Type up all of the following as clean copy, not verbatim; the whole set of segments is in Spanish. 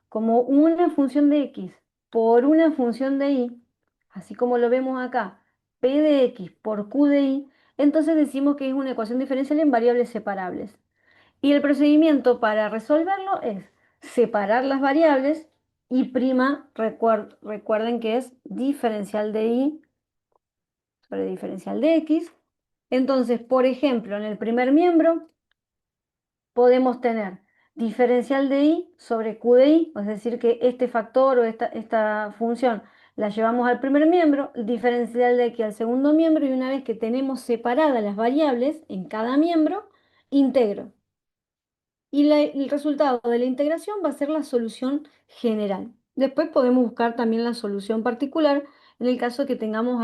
como una función de x por una función de y, así como lo vemos acá, p de x por q de y, entonces decimos que es una ecuación diferencial en variables separables. Y el procedimiento para resolverlo es separar las variables y prima, recuerden que es diferencial de y sobre diferencial de x. Entonces, por ejemplo, en el primer miembro podemos tener diferencial de y sobre q de y, es decir, que este factor o esta función la llevamos al primer miembro, el diferencial de x al segundo miembro, y una vez que tenemos separadas las variables en cada miembro, integro. Y el resultado de la integración va a ser la solución general. Después podemos buscar también la solución particular en el caso de que tengamos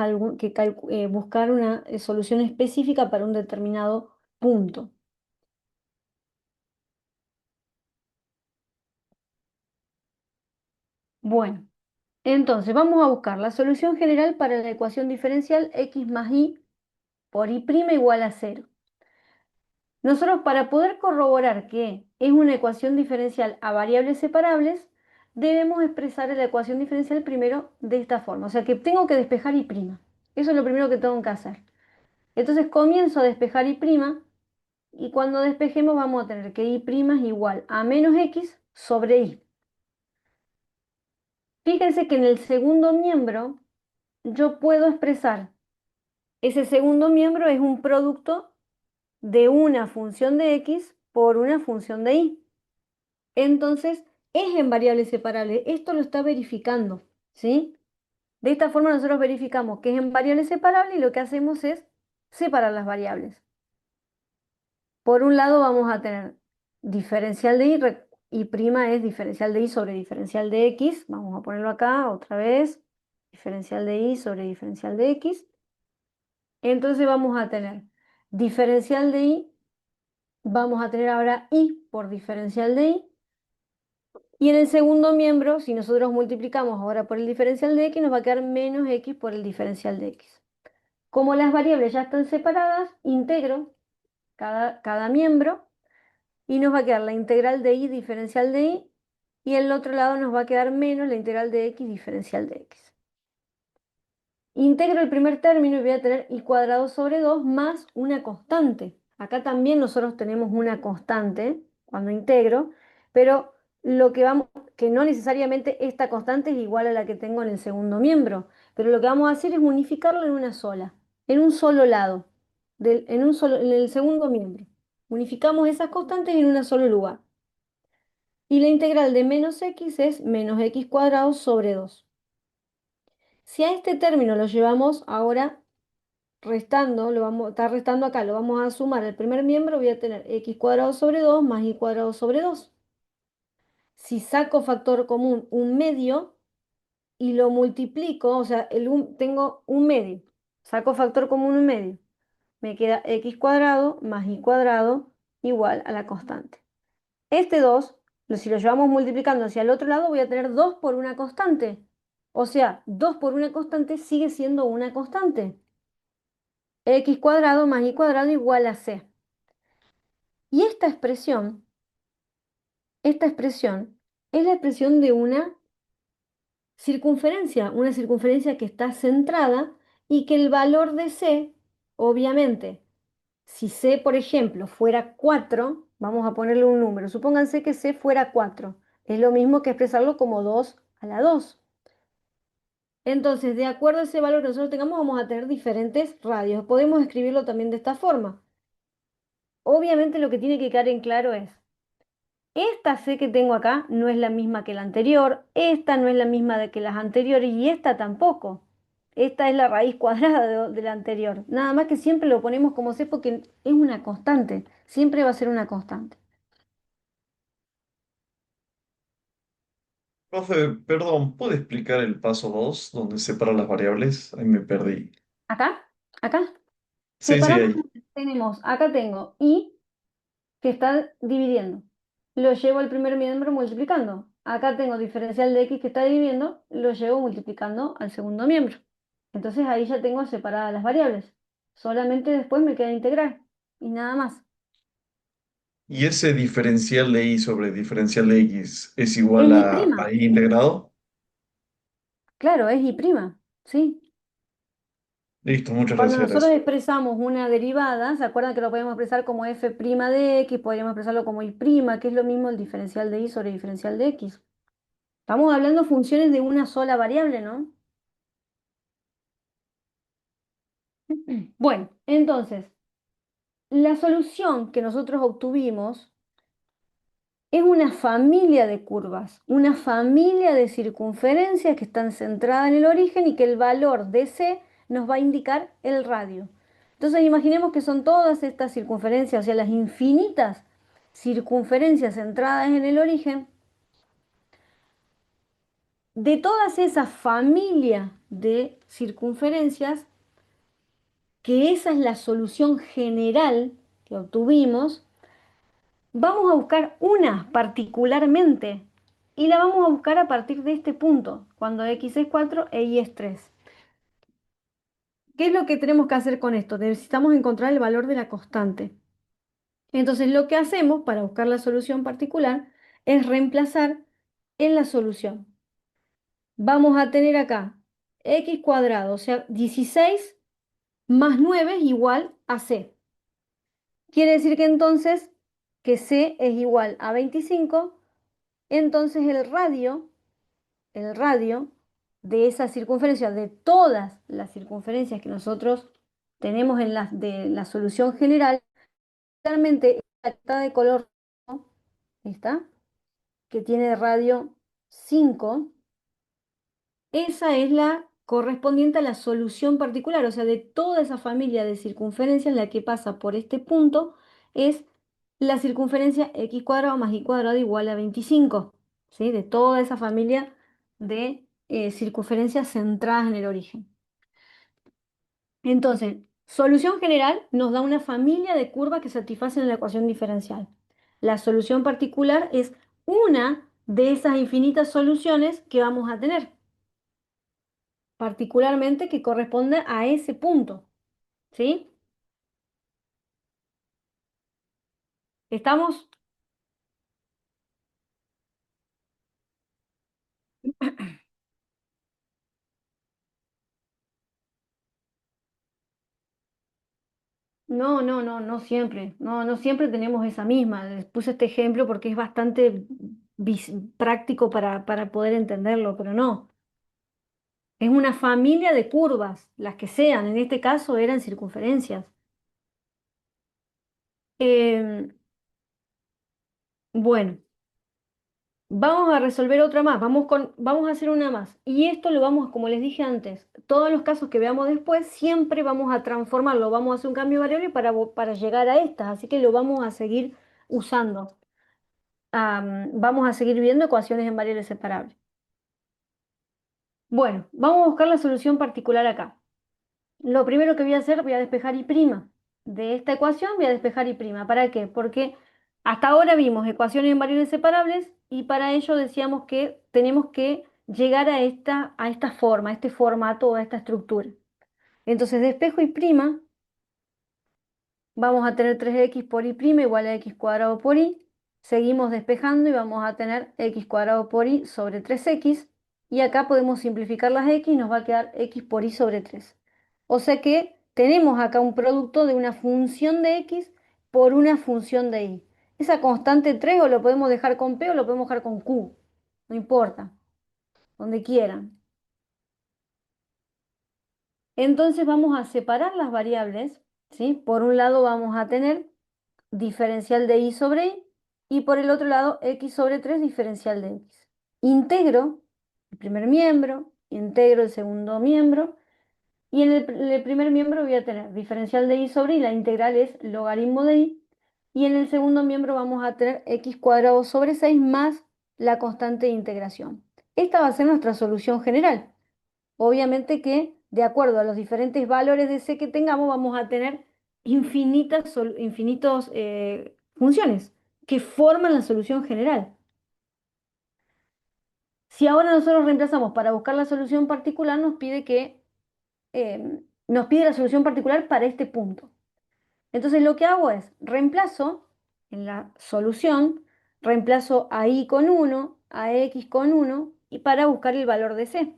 buscar una solución específica para un determinado punto. Bueno, entonces vamos a buscar la solución general para la ecuación diferencial x más y por y' igual a cero. Nosotros, para poder corroborar que es una ecuación diferencial a variables separables, debemos expresar la ecuación diferencial primero de esta forma. O sea que tengo que despejar y'. Eso es lo primero que tengo que hacer. Entonces comienzo a despejar y', y cuando despejemos vamos a tener que y' es igual a menos x sobre y. Fíjense que en el segundo miembro yo puedo expresar, ese segundo miembro es un producto de una función de x por una función de y. Entonces, es en variables separables. Esto lo está verificando, ¿sí? De esta forma nosotros verificamos que es en variables separables y lo que hacemos es separar las variables. Por un lado vamos a tener diferencial de y' es diferencial de y sobre diferencial de x. Vamos a ponerlo acá otra vez. Diferencial de y sobre diferencial de x. Entonces vamos a tener diferencial de y. Vamos a tener ahora y por diferencial de y. Y en el segundo miembro, si nosotros multiplicamos ahora por el diferencial de x, nos va a quedar menos x por el diferencial de x. Como las variables ya están separadas, integro cada miembro y nos va a quedar la integral de y diferencial de y, y en el otro lado nos va a quedar menos la integral de x diferencial de x. Integro el primer término y voy a tener y cuadrado sobre 2 más una constante. Acá también nosotros tenemos una constante cuando integro, pero que no necesariamente esta constante es igual a la que tengo en el segundo miembro, pero lo que vamos a hacer es unificarlo en una sola, en un solo lado, en el segundo miembro. Unificamos esas constantes en un solo lugar. Y la integral de menos x es menos x cuadrado sobre 2. Si a este término lo llevamos ahora restando, está restando acá, lo vamos a sumar al primer miembro, voy a tener x cuadrado sobre 2 más y cuadrado sobre 2. Si saco factor común un medio y lo multiplico, o sea, tengo un medio, saco factor común un medio, me queda x cuadrado más y cuadrado igual a la constante. Este 2, si lo llevamos multiplicando hacia el otro lado, voy a tener 2 por una constante. O sea, 2 por una constante sigue siendo una constante. X cuadrado más y cuadrado igual a c. Y esta expresión es la expresión de una circunferencia que está centrada y que el valor de c, obviamente, si c, por ejemplo, fuera 4, vamos a ponerle un número, supónganse que c fuera 4, es lo mismo que expresarlo como 2 a la 2. Entonces, de acuerdo a ese valor que nosotros tengamos, vamos a tener diferentes radios. Podemos escribirlo también de esta forma. Obviamente lo que tiene que quedar en claro es, esta C que tengo acá no es la misma que la anterior, esta no es la misma que las anteriores y esta tampoco. Esta es la raíz cuadrada de la anterior. Nada más que siempre lo ponemos como C porque es una constante, siempre va a ser una constante. Profe, perdón, ¿puede explicar el paso 2 donde separa las variables? Ahí me perdí. Acá, acá, Sí, sí, separamos, ahí. acá tengo I que está dividiendo. Lo llevo al primer miembro multiplicando. Acá tengo diferencial de x que está dividiendo, lo llevo multiplicando al segundo miembro. Entonces ahí ya tengo separadas las variables. Solamente después me queda integrar y nada más. ¿Y ese diferencial de y sobre diferencial de x es Es igual y a prima, y integrado? claro, es y prima, ¿sí? Listo, muchas Cuando gracias, nosotros gracias. expresamos una derivada, ¿se acuerdan que lo podemos expresar como f' de x? Podríamos expresarlo como y', que es lo mismo el diferencial de y sobre diferencial de x. Estamos hablando funciones de una sola variable, ¿no? Bueno, entonces, la solución que nosotros obtuvimos es una familia de curvas, una familia de circunferencias que están centradas en el origen y que el valor de C nos va a indicar el radio. Entonces imaginemos que son todas estas circunferencias, o sea, las infinitas circunferencias centradas en el origen. De todas esas familias de circunferencias, que esa es la solución general que obtuvimos, vamos a buscar una particularmente y la vamos a buscar a partir de este punto, cuando x es 4 e y es 3. ¿Qué es lo que tenemos que hacer con esto? Necesitamos encontrar el valor de la constante. Entonces lo que hacemos para buscar la solución particular es reemplazar en la solución. Vamos a tener acá x cuadrado, o sea, 16 más 9 es igual a c. Quiere decir que entonces que c es igual a 25, entonces el radio de esa circunferencia, de todas las circunferencias que nosotros tenemos en de la solución general, realmente está de color rojo, ¿está? Que tiene radio 5, esa es la correspondiente a la solución particular, o sea, de toda esa familia de circunferencias, la que pasa por este punto es la circunferencia x cuadrado más y cuadrado igual a 25, ¿sí? De toda esa familia de circunferencias centradas en el origen. Entonces, solución general nos da una familia de curvas que satisfacen la ecuación diferencial. La solución particular es una de esas infinitas soluciones que vamos a tener, particularmente que corresponde a ese punto, ¿sí? Estamos, no, no, no, no siempre, no, no siempre tenemos esa misma. Les puse este ejemplo porque es bastante práctico para poder entenderlo, pero no. Es una familia de curvas, las que sean, en este caso eran circunferencias. Em, bueno, vamos a resolver otra más, vamos a hacer una más. Y esto lo vamos, como les dije antes, todos los casos que veamos después, siempre vamos a transformarlo, vamos a hacer un cambio de variable para llegar a estas, así que lo vamos a seguir usando. Vamos a seguir viendo ecuaciones en variables separables. Bueno, vamos a buscar la solución particular acá. Lo primero que voy a hacer, voy a despejar y'. De esta ecuación voy a despejar y'. ¿Para qué? Porque hasta ahora vimos ecuaciones en variables separables y para ello decíamos que tenemos que llegar a esta forma, a este formato, a esta estructura. Entonces despejo y', vamos a tener 3x por y' igual a x cuadrado por y. Seguimos despejando y vamos a tener x cuadrado por y sobre 3x. Y acá podemos simplificar las x y nos va a quedar x por y sobre 3. O sea que tenemos acá un producto de una función de x por una función de y. Esa constante 3 o lo podemos dejar con p o lo podemos dejar con q. No importa, donde quieran. Entonces vamos a separar las variables, ¿sí? Por un lado vamos a tener diferencial de y sobre y, y por el otro lado x sobre 3 diferencial de x. Integro el primer miembro, integro el segundo miembro, y en el primer miembro voy a tener diferencial de y sobre y, la integral es logaritmo de y, y en el segundo miembro vamos a tener x cuadrado sobre 6 más la constante de integración. Esta va a ser nuestra solución general. Obviamente que de acuerdo a los diferentes valores de C que tengamos, vamos a tener infinitos funciones que forman la solución general. Si ahora nosotros reemplazamos para buscar la solución particular, nos pide la solución particular para este punto. Entonces lo que hago es reemplazo en la solución, reemplazo a y con 1, a x con 1, y para buscar el valor de c.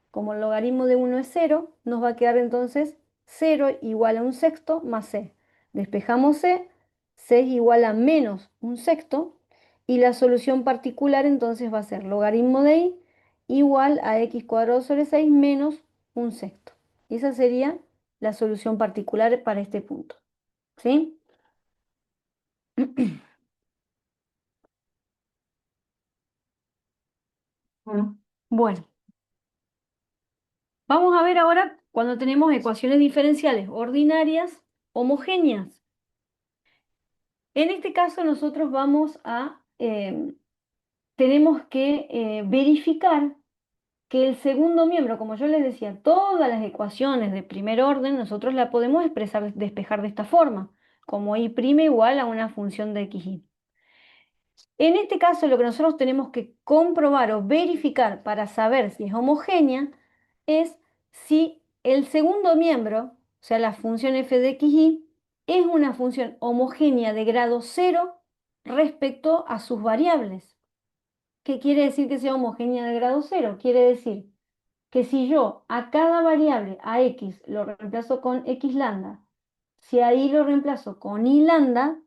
Como el logaritmo de 1 es 0, nos va a quedar entonces 0 igual a un sexto más c. Despejamos c, c es igual a menos un sexto, y la solución particular entonces va a ser logaritmo de y igual a x cuadrado sobre 6 menos un sexto. Y esa sería la solución particular para este punto. ¿Sí? Bueno, vamos a ver ahora cuando tenemos ecuaciones diferenciales ordinarias homogéneas. En este caso nosotros tenemos que verificar que el segundo miembro, como yo les decía, todas las ecuaciones de primer orden nosotros la podemos expresar, despejar de esta forma, como y' igual a una función de xy. En este caso, lo que nosotros tenemos que comprobar o verificar para saber si es homogénea es si el segundo miembro, o sea, la función f de xy, es una función homogénea de grado cero respecto a sus variables. ¿Qué quiere decir que sea homogénea de grado cero? Quiere decir que si yo a cada variable, a x, lo reemplazo con x lambda, si a y lo reemplazo con y lambda,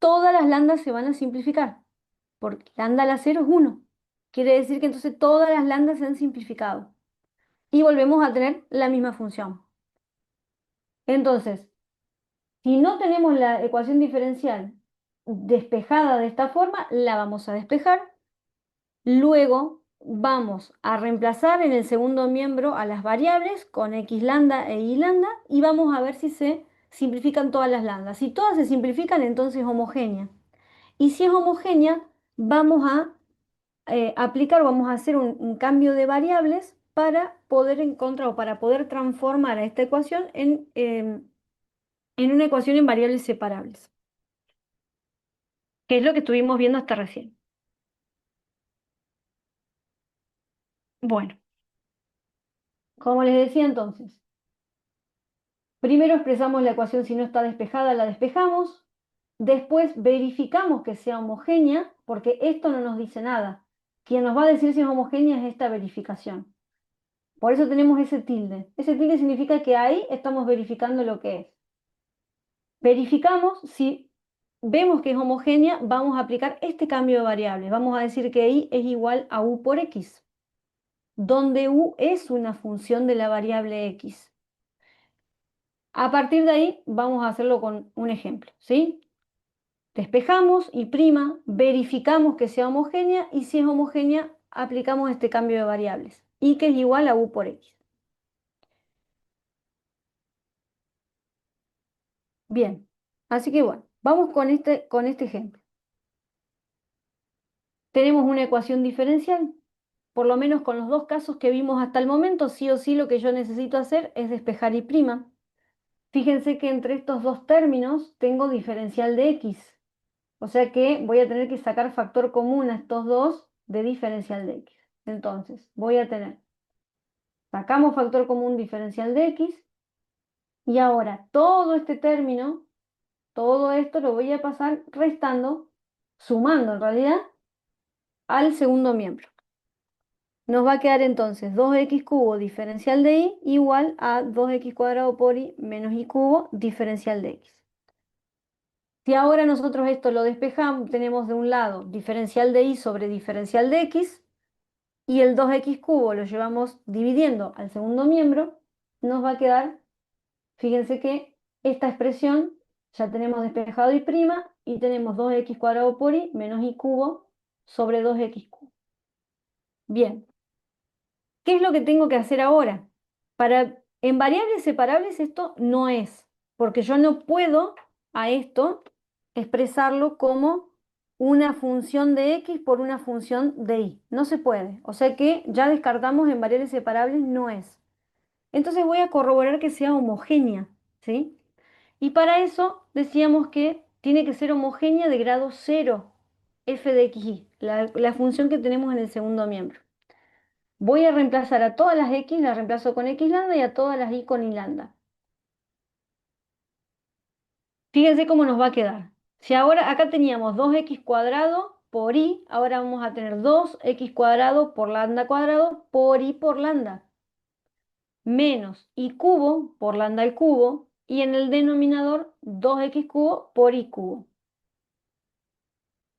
todas las lambdas se van a simplificar porque lambda a la 0 es 1. Quiere decir que entonces todas las lambdas se han simplificado. Y volvemos a tener la misma función. Entonces, si no tenemos la ecuación diferencial despejada de esta forma, la vamos a despejar. Luego vamos a reemplazar en el segundo miembro a las variables con x lambda e y lambda y vamos a ver si se simplifican todas las lambdas. Si todas se simplifican, entonces es homogénea. Y si es homogénea, vamos a aplicar, vamos a hacer un cambio de variables para poder encontrar o para poder transformar a esta ecuación en una ecuación en variables separables, que es lo que estuvimos viendo hasta recién. Bueno, como les decía entonces, primero expresamos la ecuación si no está despejada, la despejamos, después verificamos que sea homogénea, porque esto no nos dice nada. Quien nos va a decir si es homogénea es esta verificación. Por eso tenemos ese tilde. Ese tilde significa que ahí estamos verificando lo que es. Verificamos si vemos que es homogénea, vamos a aplicar este cambio de variables. Vamos a decir que y es igual a u por x, donde u es una función de la variable x. A partir de ahí vamos a hacerlo con un ejemplo, ¿sí? Despejamos y prima, verificamos que sea homogénea y si es homogénea aplicamos este cambio de variables y que es igual a u por x. Bien, así que bueno, vamos con este ejemplo. Tenemos una ecuación diferencial. Por lo menos con los dos casos que vimos hasta el momento, sí o sí lo que yo necesito hacer es despejar y prima. Fíjense que entre estos dos términos tengo diferencial de x. O sea que voy a tener que sacar factor común a estos dos de diferencial de x. Entonces, voy a tener, sacamos factor común diferencial de x y ahora todo este término, todo esto lo voy a pasar restando, sumando en realidad, al segundo miembro. Nos va a quedar entonces 2x cubo diferencial de y igual a 2x cuadrado por y menos y cubo diferencial de x. Si ahora nosotros esto lo despejamos, tenemos de un lado diferencial de y sobre diferencial de x y el 2x cubo lo llevamos dividiendo al segundo miembro, nos va a quedar, fíjense que esta expresión ya tenemos despejado y prima y tenemos 2x cuadrado por y menos y cubo sobre 2x cubo. Bien. ¿Qué es lo que tengo que hacer ahora? En variables separables esto no es, porque yo no puedo a esto expresarlo como una función de x por una función de y. No se puede. O sea que ya descartamos en variables separables, no es. Entonces voy a corroborar que sea homogénea, ¿sí? Y para eso decíamos que tiene que ser homogénea de grado cero, f de xy, la función que tenemos en el segundo miembro. Voy a reemplazar a todas las x, las reemplazo con x lambda y a todas las y con y lambda. Fíjense cómo nos va a quedar. Si ahora acá teníamos 2x cuadrado por y, ahora vamos a tener 2x cuadrado por lambda cuadrado por y por lambda, menos y cubo por lambda al cubo, y en el denominador 2x cubo por y cubo.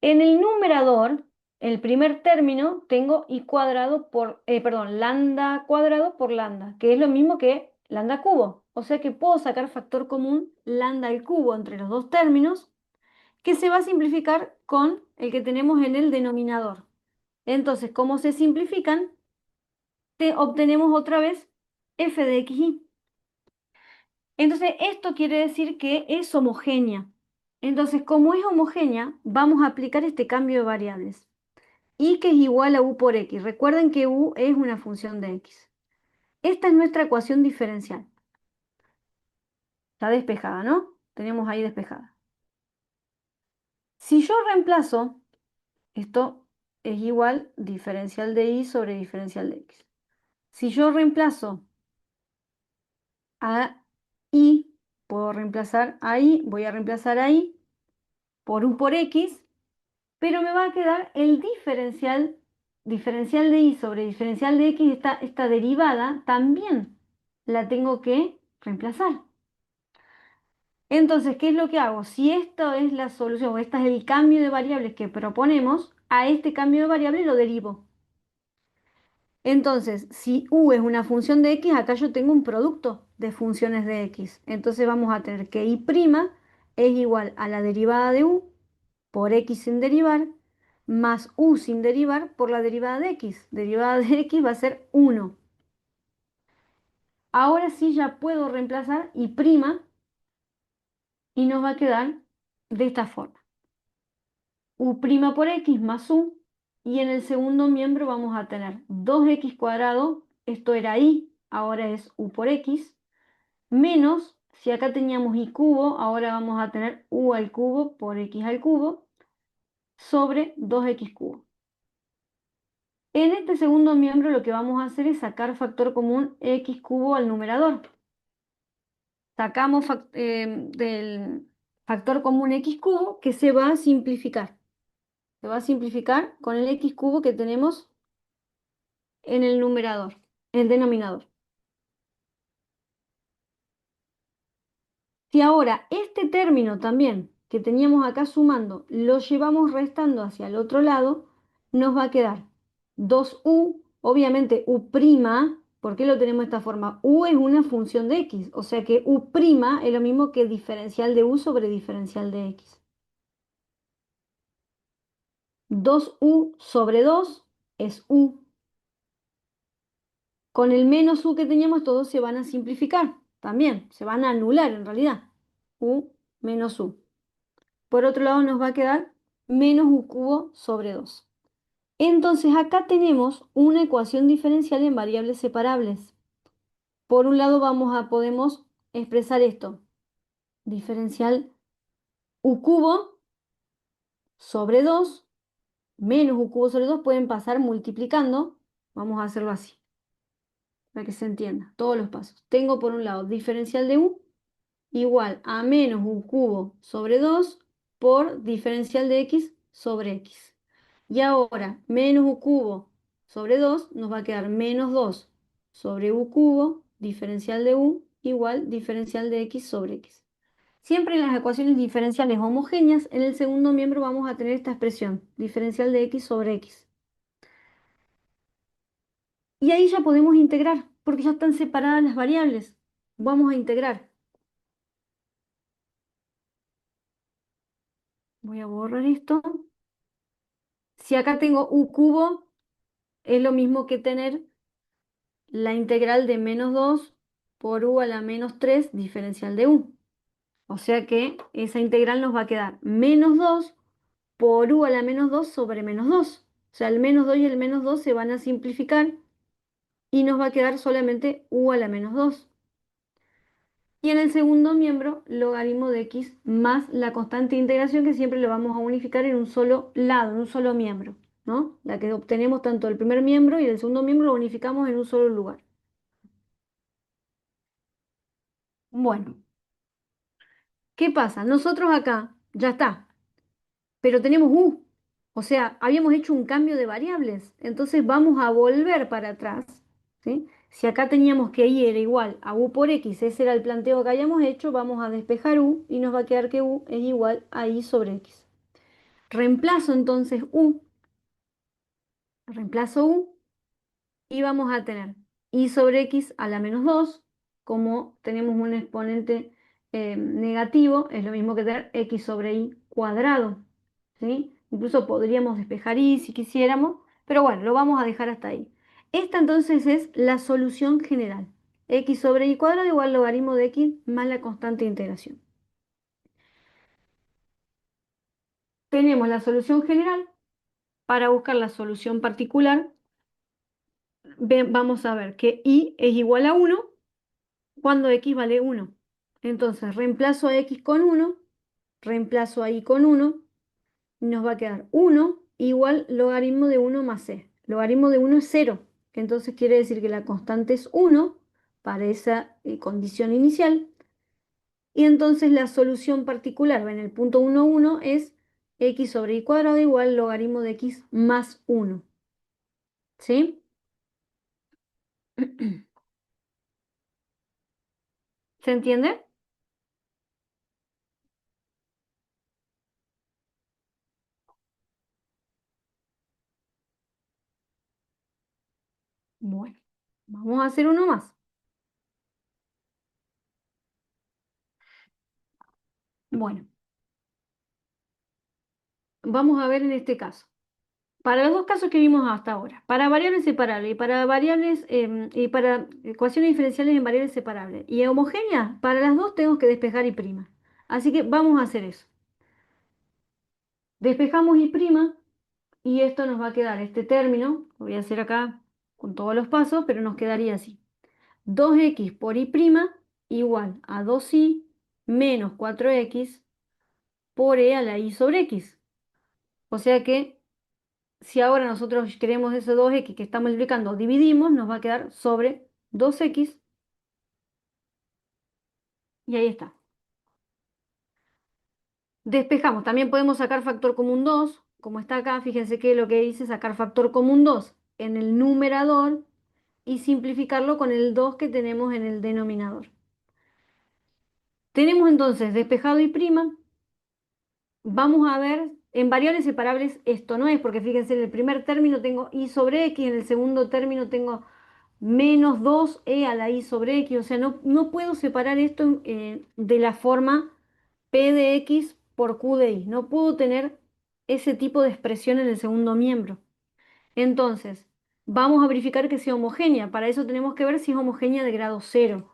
En el numerador, el primer término, tengo y cuadrado por, perdón, lambda cuadrado por lambda, que es lo mismo que lambda cubo. O sea que puedo sacar factor común lambda al cubo entre los dos términos, que se va a simplificar con el que tenemos en el denominador. Entonces, como se simplifican, obtenemos otra vez f de xy. Entonces, esto quiere decir que es homogénea. Entonces, como es homogénea, vamos a aplicar este cambio de variables. Y que es igual a u por x. Recuerden que u es una función de x. Esta es nuestra ecuación diferencial. Está despejada, ¿no? Tenemos ahí despejada. Si yo reemplazo, esto es igual diferencial de y sobre diferencial de x. Si yo reemplazo a y, puedo reemplazar a y, voy a reemplazar a y por u por x, pero me va a quedar el diferencial de y sobre diferencial de x, esta derivada también la tengo que reemplazar. Entonces, ¿qué es lo que hago? Si esto es la solución, o este es el cambio de variables que proponemos, a este cambio de variable lo derivo. Entonces, si u es una función de x, acá yo tengo un producto de funciones de x. Entonces vamos a tener que y' es igual a la derivada de u por x sin derivar, más u sin derivar por la derivada de x. Derivada de x va a ser 1. Ahora sí ya puedo reemplazar y' y nos va a quedar de esta forma. U' por x más u, y en el segundo miembro vamos a tener 2x cuadrado, esto era y, ahora es u por x, menos, si acá teníamos y cubo, ahora vamos a tener u al cubo por x al cubo, sobre 2x cubo. En este segundo miembro lo que vamos a hacer es sacar factor común x cubo al numerador. Sacamos del factor común x cubo que se va a simplificar. Se va a simplificar con el x cubo que tenemos en el numerador, en el denominador. Si ahora este término también que teníamos acá sumando lo llevamos restando hacia el otro lado, nos va a quedar 2u, obviamente u', ¿por qué lo tenemos de esta forma? U es una función de x, o sea que u' es lo mismo que diferencial de u sobre diferencial de x. 2u sobre 2 es u. Con el menos u que teníamos, todos se van a simplificar también, se van a anular en realidad. U menos u. Por otro lado nos va a quedar menos u cubo sobre 2. Entonces acá tenemos una ecuación diferencial en variables separables. Por un lado podemos expresar esto. Diferencial u cubo sobre 2 menos u cubo sobre 2 pueden pasar multiplicando. Vamos a hacerlo así, para que se entienda todos los pasos. Tengo por un lado diferencial de u igual a menos u cubo sobre 2 por diferencial de x sobre x. Y ahora, menos u cubo sobre 2 nos va a quedar menos 2 sobre u cubo, diferencial de u, igual diferencial de x sobre x. Siempre en las ecuaciones diferenciales homogéneas, en el segundo miembro vamos a tener esta expresión, diferencial de x sobre x. Y ahí ya podemos integrar, porque ya están separadas las variables. Vamos a integrar. Voy a borrar esto. Si acá tengo u cubo, es lo mismo que tener la integral de menos 2 por u a la menos 3 diferencial de u. O sea que esa integral nos va a quedar menos 2 por u a la menos 2 sobre menos 2. O sea, el menos 2 y el menos 2 se van a simplificar y nos va a quedar solamente u a la menos 2. Y en el segundo miembro, logaritmo de x más la constante de integración que siempre lo vamos a unificar en un solo lado, en un solo miembro, ¿no? La que obtenemos tanto del primer miembro y del segundo miembro lo unificamos en un solo lugar. Bueno, ¿qué pasa? Nosotros acá, ya está, pero tenemos u. O sea, habíamos hecho un cambio de variables. Entonces vamos a volver para atrás, ¿sí? Si acá teníamos que y era igual a u por x, ese era el planteo que habíamos hecho, vamos a despejar u y nos va a quedar que u es igual a y sobre x. Reemplazo entonces u, reemplazo u y vamos a tener y sobre x a la menos 2, como tenemos un exponente negativo, es lo mismo que tener x sobre y cuadrado, ¿sí? Incluso podríamos despejar y si quisiéramos, pero bueno, lo vamos a dejar hasta ahí. Esta entonces es la solución general. X sobre y cuadrado igual al logaritmo de x más la constante de integración. Tenemos la solución general. Para buscar la solución particular, vamos a ver que y es igual a 1 cuando x vale 1. Entonces reemplazo a x con 1, reemplazo a y con 1, nos va a quedar 1 igual logaritmo de 1 más c. Logaritmo de 1 es 0, entonces quiere decir que la constante es 1 para esa condición inicial. Y entonces la solución particular en el punto 1, 1 es x sobre y cuadrado igual logaritmo de x más 1. ¿Sí? ¿Se entiende? Bueno, vamos a hacer uno más. Bueno, vamos a ver en este caso. Para los dos casos que vimos hasta ahora, para variables separables y para variables y para ecuaciones diferenciales en variables separables y homogéneas, para las dos tengo que despejar y prima. Así que vamos a hacer eso. Despejamos y prima y esto nos va a quedar este término, lo voy a hacer acá con todos los pasos, pero nos quedaría así. 2x por y prima igual a 2y menos 4x por e a la y sobre x. O sea que si ahora nosotros queremos ese 2x que estamos multiplicando, dividimos, nos va a quedar sobre 2x y ahí está. Despejamos, también podemos sacar factor común 2, como está acá, fíjense que lo que hice es sacar factor común 2 en el numerador y simplificarlo con el 2 que tenemos en el denominador. Tenemos entonces despejado y prima. Vamos a ver, en variables separables esto no es, porque fíjense, en el primer término tengo y sobre x, en el segundo término tengo menos 2e a la y sobre x, o sea, no puedo separar esto de la forma p de x por q de y, no puedo tener ese tipo de expresión en el segundo miembro. Entonces, vamos a verificar que sea homogénea, para eso tenemos que ver si es homogénea de grado cero.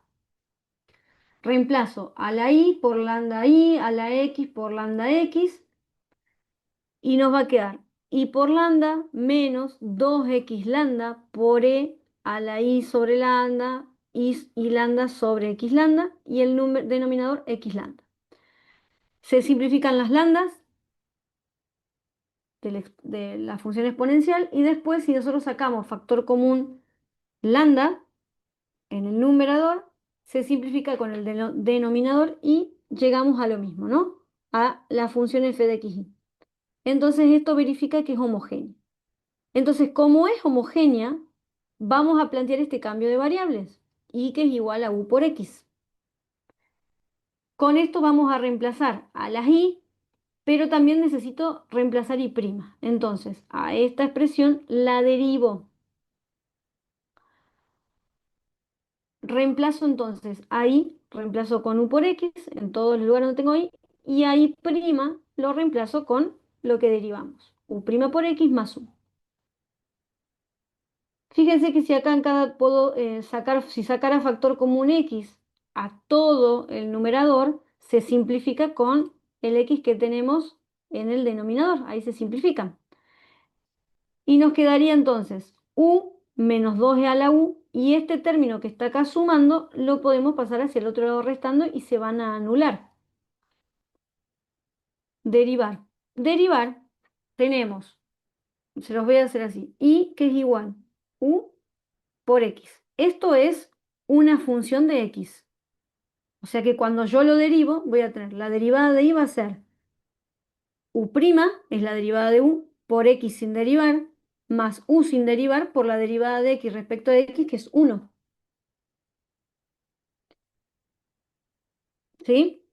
Reemplazo a la y por lambda y, a la x por lambda x, y nos va a quedar y por lambda menos 2x lambda por e a la y sobre lambda y lambda sobre x lambda y el denominador x lambda. Se simplifican las lambdas de la función exponencial y después si nosotros sacamos factor común lambda en el numerador, se simplifica con el denominador y llegamos a lo mismo, ¿no? A la función f de x. Entonces esto verifica que es homogéneo. Entonces, como es homogénea, vamos a plantear este cambio de variables, y que es igual a u por x. Con esto vamos a reemplazar a las y, pero también necesito reemplazar y'. Entonces, a esta expresión la derivo. Reemplazo entonces a y, reemplazo con u por x, en todos los lugares donde tengo y a y' lo reemplazo con lo que derivamos, u' por x más u. Fíjense que si acá en cada puedo sacar, si sacara factor común x a todo el numerador, se simplifica con el x que tenemos en el denominador. Ahí se simplifica. Y nos quedaría entonces u menos 2e a la u, y este término que está acá sumando lo podemos pasar hacia el otro lado restando y se van a anular. Derivar. Derivar tenemos, se los voy a hacer así, y que es igual u por x. Esto es una función de x. O sea que cuando yo lo derivo, voy a tener la derivada de y va a ser U' es la derivada de u por x sin derivar, más u sin derivar por la derivada de x respecto de x, que es 1. ¿Sí?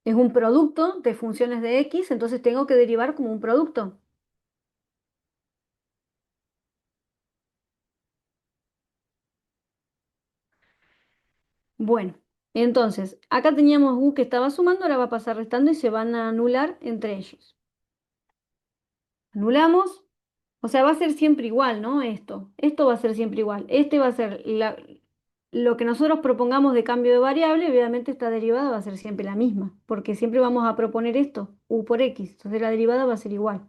Es un producto de funciones de x, entonces tengo que derivar como un producto. Bueno, entonces, acá teníamos u que estaba sumando, ahora va a pasar restando y se van a anular entre ellos. Anulamos, o sea, va a ser siempre igual, ¿no? Esto va a ser siempre igual. Este va a ser lo que nosotros propongamos de cambio de variable, obviamente esta derivada va a ser siempre la misma, porque siempre vamos a proponer esto, u por x, entonces la derivada va a ser igual.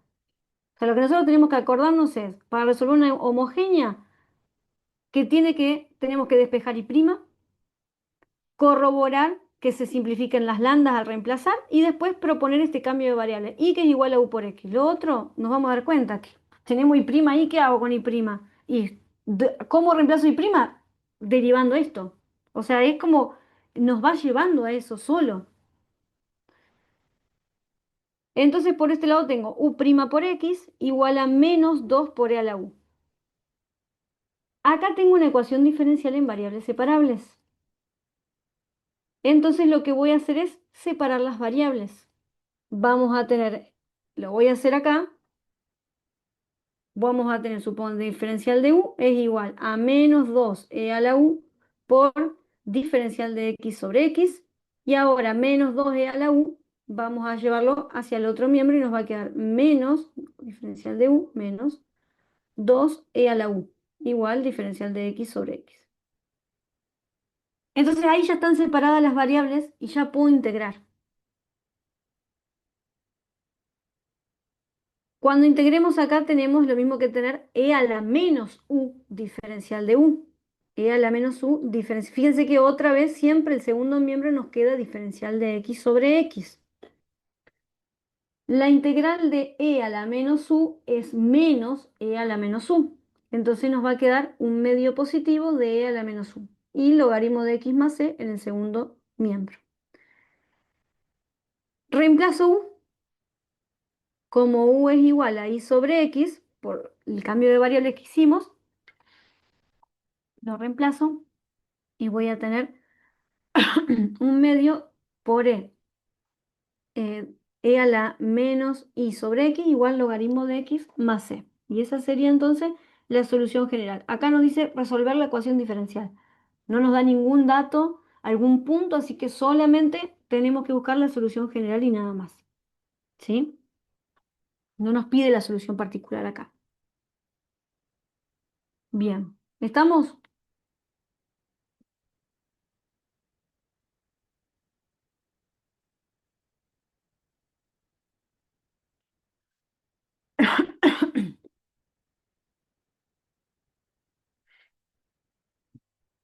O sea, lo que nosotros tenemos que acordarnos es, para resolver una homogénea, tenemos que despejar y prima, corroborar que se simplifiquen las lambdas al reemplazar y después proponer este cambio de variable, y que es igual a u por x. Lo otro, nos vamos a dar cuenta que tenemos y prima ahí, ¿qué hago con y prima? ¿Y cómo reemplazo y prima? Derivando esto. O sea, es como nos va llevando a eso solo. Entonces, por este lado tengo u' por x igual a menos 2 por e a la u. Acá tengo una ecuación diferencial en variables separables. Entonces, lo que voy a hacer es separar las variables. Vamos a tener, lo voy a hacer acá, vamos a tener, supongo, diferencial de u es igual a menos 2e a la u por diferencial de x sobre x, y ahora menos 2e a la u, vamos a llevarlo hacia el otro miembro y nos va a quedar menos diferencial de u menos 2e a la u, igual diferencial de x sobre x. Entonces ahí ya están separadas las variables y ya puedo integrar. Cuando integremos acá tenemos lo mismo que tener e a la menos u diferencial de u. E a la menos u diferencial. Fíjense que otra vez siempre el segundo miembro nos queda diferencial de x sobre x. La integral de e a la menos u es menos e a la menos u. Entonces nos va a quedar un medio positivo de e a la menos u. Y logaritmo de x más c en el segundo miembro. Reemplazo u. Como u es igual a i sobre x, por el cambio de variable que hicimos, lo reemplazo y voy a tener un medio por eh, e a la menos i sobre x igual logaritmo de x más c. Y esa sería entonces la solución general. Acá nos dice resolver la ecuación diferencial. No nos da ningún dato, algún punto, así que solamente tenemos que buscar la solución general y nada más. ¿Sí? No nos pide la solución particular acá. Bien, ¿estamos?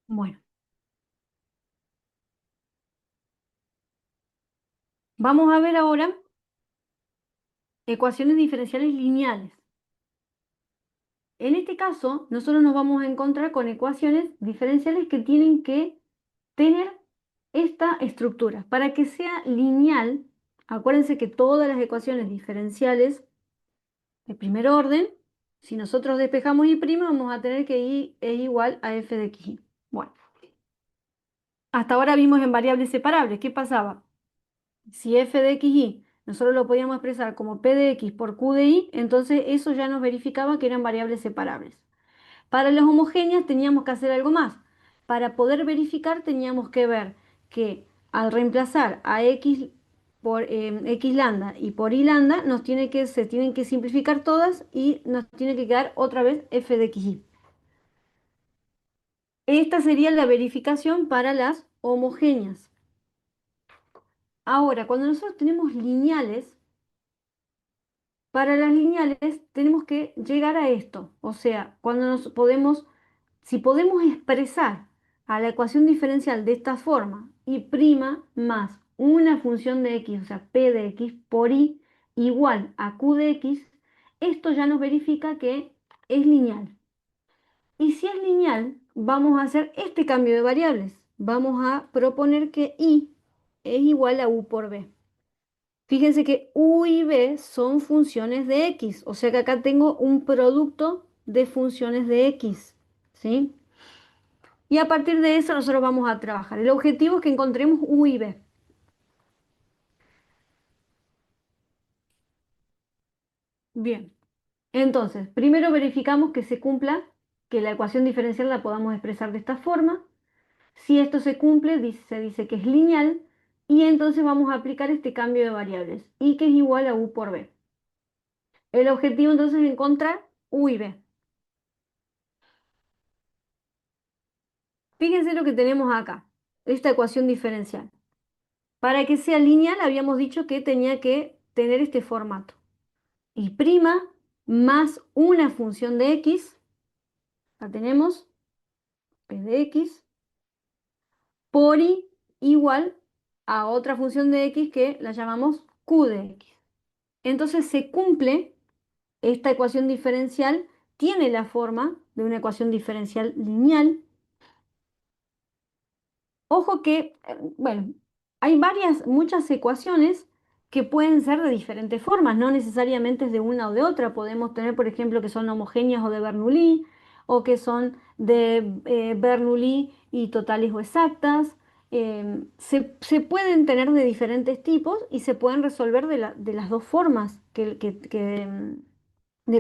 Bueno, vamos a ver ahora ecuaciones diferenciales lineales. En este caso, nosotros nos vamos a encontrar con ecuaciones diferenciales que tienen que tener esta estructura. Para que sea lineal, acuérdense que todas las ecuaciones diferenciales de primer orden, si nosotros despejamos y' vamos a tener que y es igual a f de x. Bueno, hasta ahora vimos en variables separables. ¿Qué pasaba? Si f de xy nosotros lo podíamos expresar como p de x por q de y, entonces eso ya nos verificaba que eran variables separables. Para las homogéneas teníamos que hacer algo más. Para poder verificar teníamos que ver que al reemplazar a x por x lambda y por y lambda, se tienen que simplificar todas y nos tiene que quedar otra vez f de xy. Esta sería la verificación para las homogéneas. Ahora, cuando nosotros tenemos lineales, para las lineales tenemos que llegar a esto. O sea, si podemos expresar a la ecuación diferencial de esta forma, y' más una función de x, o sea, p de x por y igual a q de x, esto ya nos verifica que es lineal. Y si es lineal, vamos a hacer este cambio de variables. Vamos a proponer que y es igual a u por b. Fíjense que u y b son funciones de x, o sea que acá tengo un producto de funciones de x, ¿sí? Y a partir de eso nosotros vamos a trabajar. El objetivo es que encontremos u y b. Bien, entonces, primero verificamos que se cumpla, que la ecuación diferencial la podamos expresar de esta forma. Si esto se cumple, se dice que es lineal y entonces vamos a aplicar este cambio de variables y que es igual a u por b. El objetivo entonces es encontrar u y b. Fíjense lo que tenemos acá, esta ecuación diferencial. Para que sea lineal habíamos dicho que tenía que tener este formato. Y prima más una función de x, la tenemos, p de x, por i igual a otra función de x que la llamamos q de x. Entonces se cumple esta ecuación diferencial, tiene la forma de una ecuación diferencial lineal. Ojo que, bueno, hay muchas ecuaciones que pueden ser de diferentes formas, no necesariamente es de una o de otra. Podemos tener, por ejemplo, que son homogéneas o de Bernoulli, o que son de Bernoulli y totales o exactas. Se pueden tener de diferentes tipos y se pueden resolver de las dos formas, de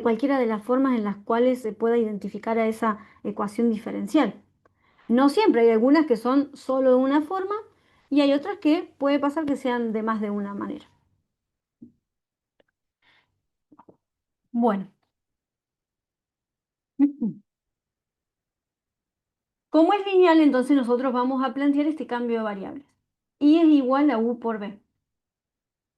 cualquiera de las formas en las cuales se pueda identificar a esa ecuación diferencial. No siempre, hay algunas que son solo de una forma y hay otras que puede pasar que sean de más de una manera. Bueno, como es lineal, entonces nosotros vamos a plantear este cambio de variables. Y es igual a u por b.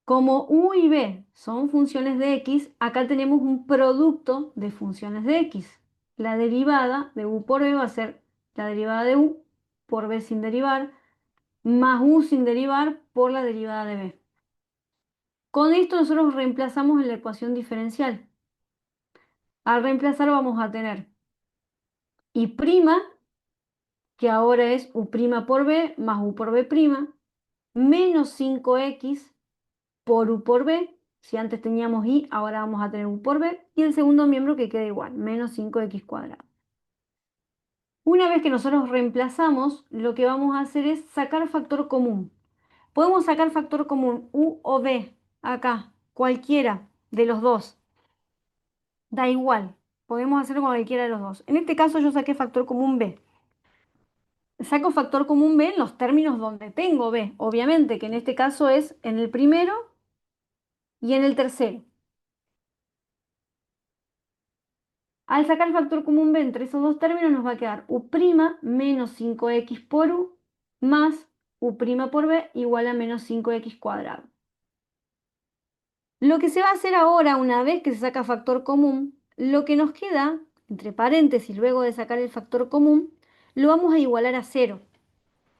Como u y b son funciones de x, acá tenemos un producto de funciones de x. La derivada de u por b va a ser la derivada de u por b sin derivar, más u sin derivar por la derivada de b. Con esto nosotros reemplazamos en la ecuación diferencial. Al reemplazar vamos a tener y prima, que ahora es u' por b más u por b prima, menos 5x por u por b. Si antes teníamos y, ahora vamos a tener u por b. Y el segundo miembro que queda igual, menos 5x cuadrado. Una vez que nosotros reemplazamos, lo que vamos a hacer es sacar factor común. Podemos sacar factor común u o b acá, cualquiera de los dos. Da igual, podemos hacerlo con cualquiera de los dos. En este caso yo saqué factor común b. Saco factor común b en los términos donde tengo b. Obviamente que en este caso es en el primero y en el tercero. Al sacar factor común b entre esos dos términos nos va a quedar u' menos 5x por u más u' por b igual a menos 5x cuadrado. Lo que se va a hacer ahora, una vez que se saca factor común, lo que nos queda, entre paréntesis, luego de sacar el factor común, lo vamos a igualar a cero.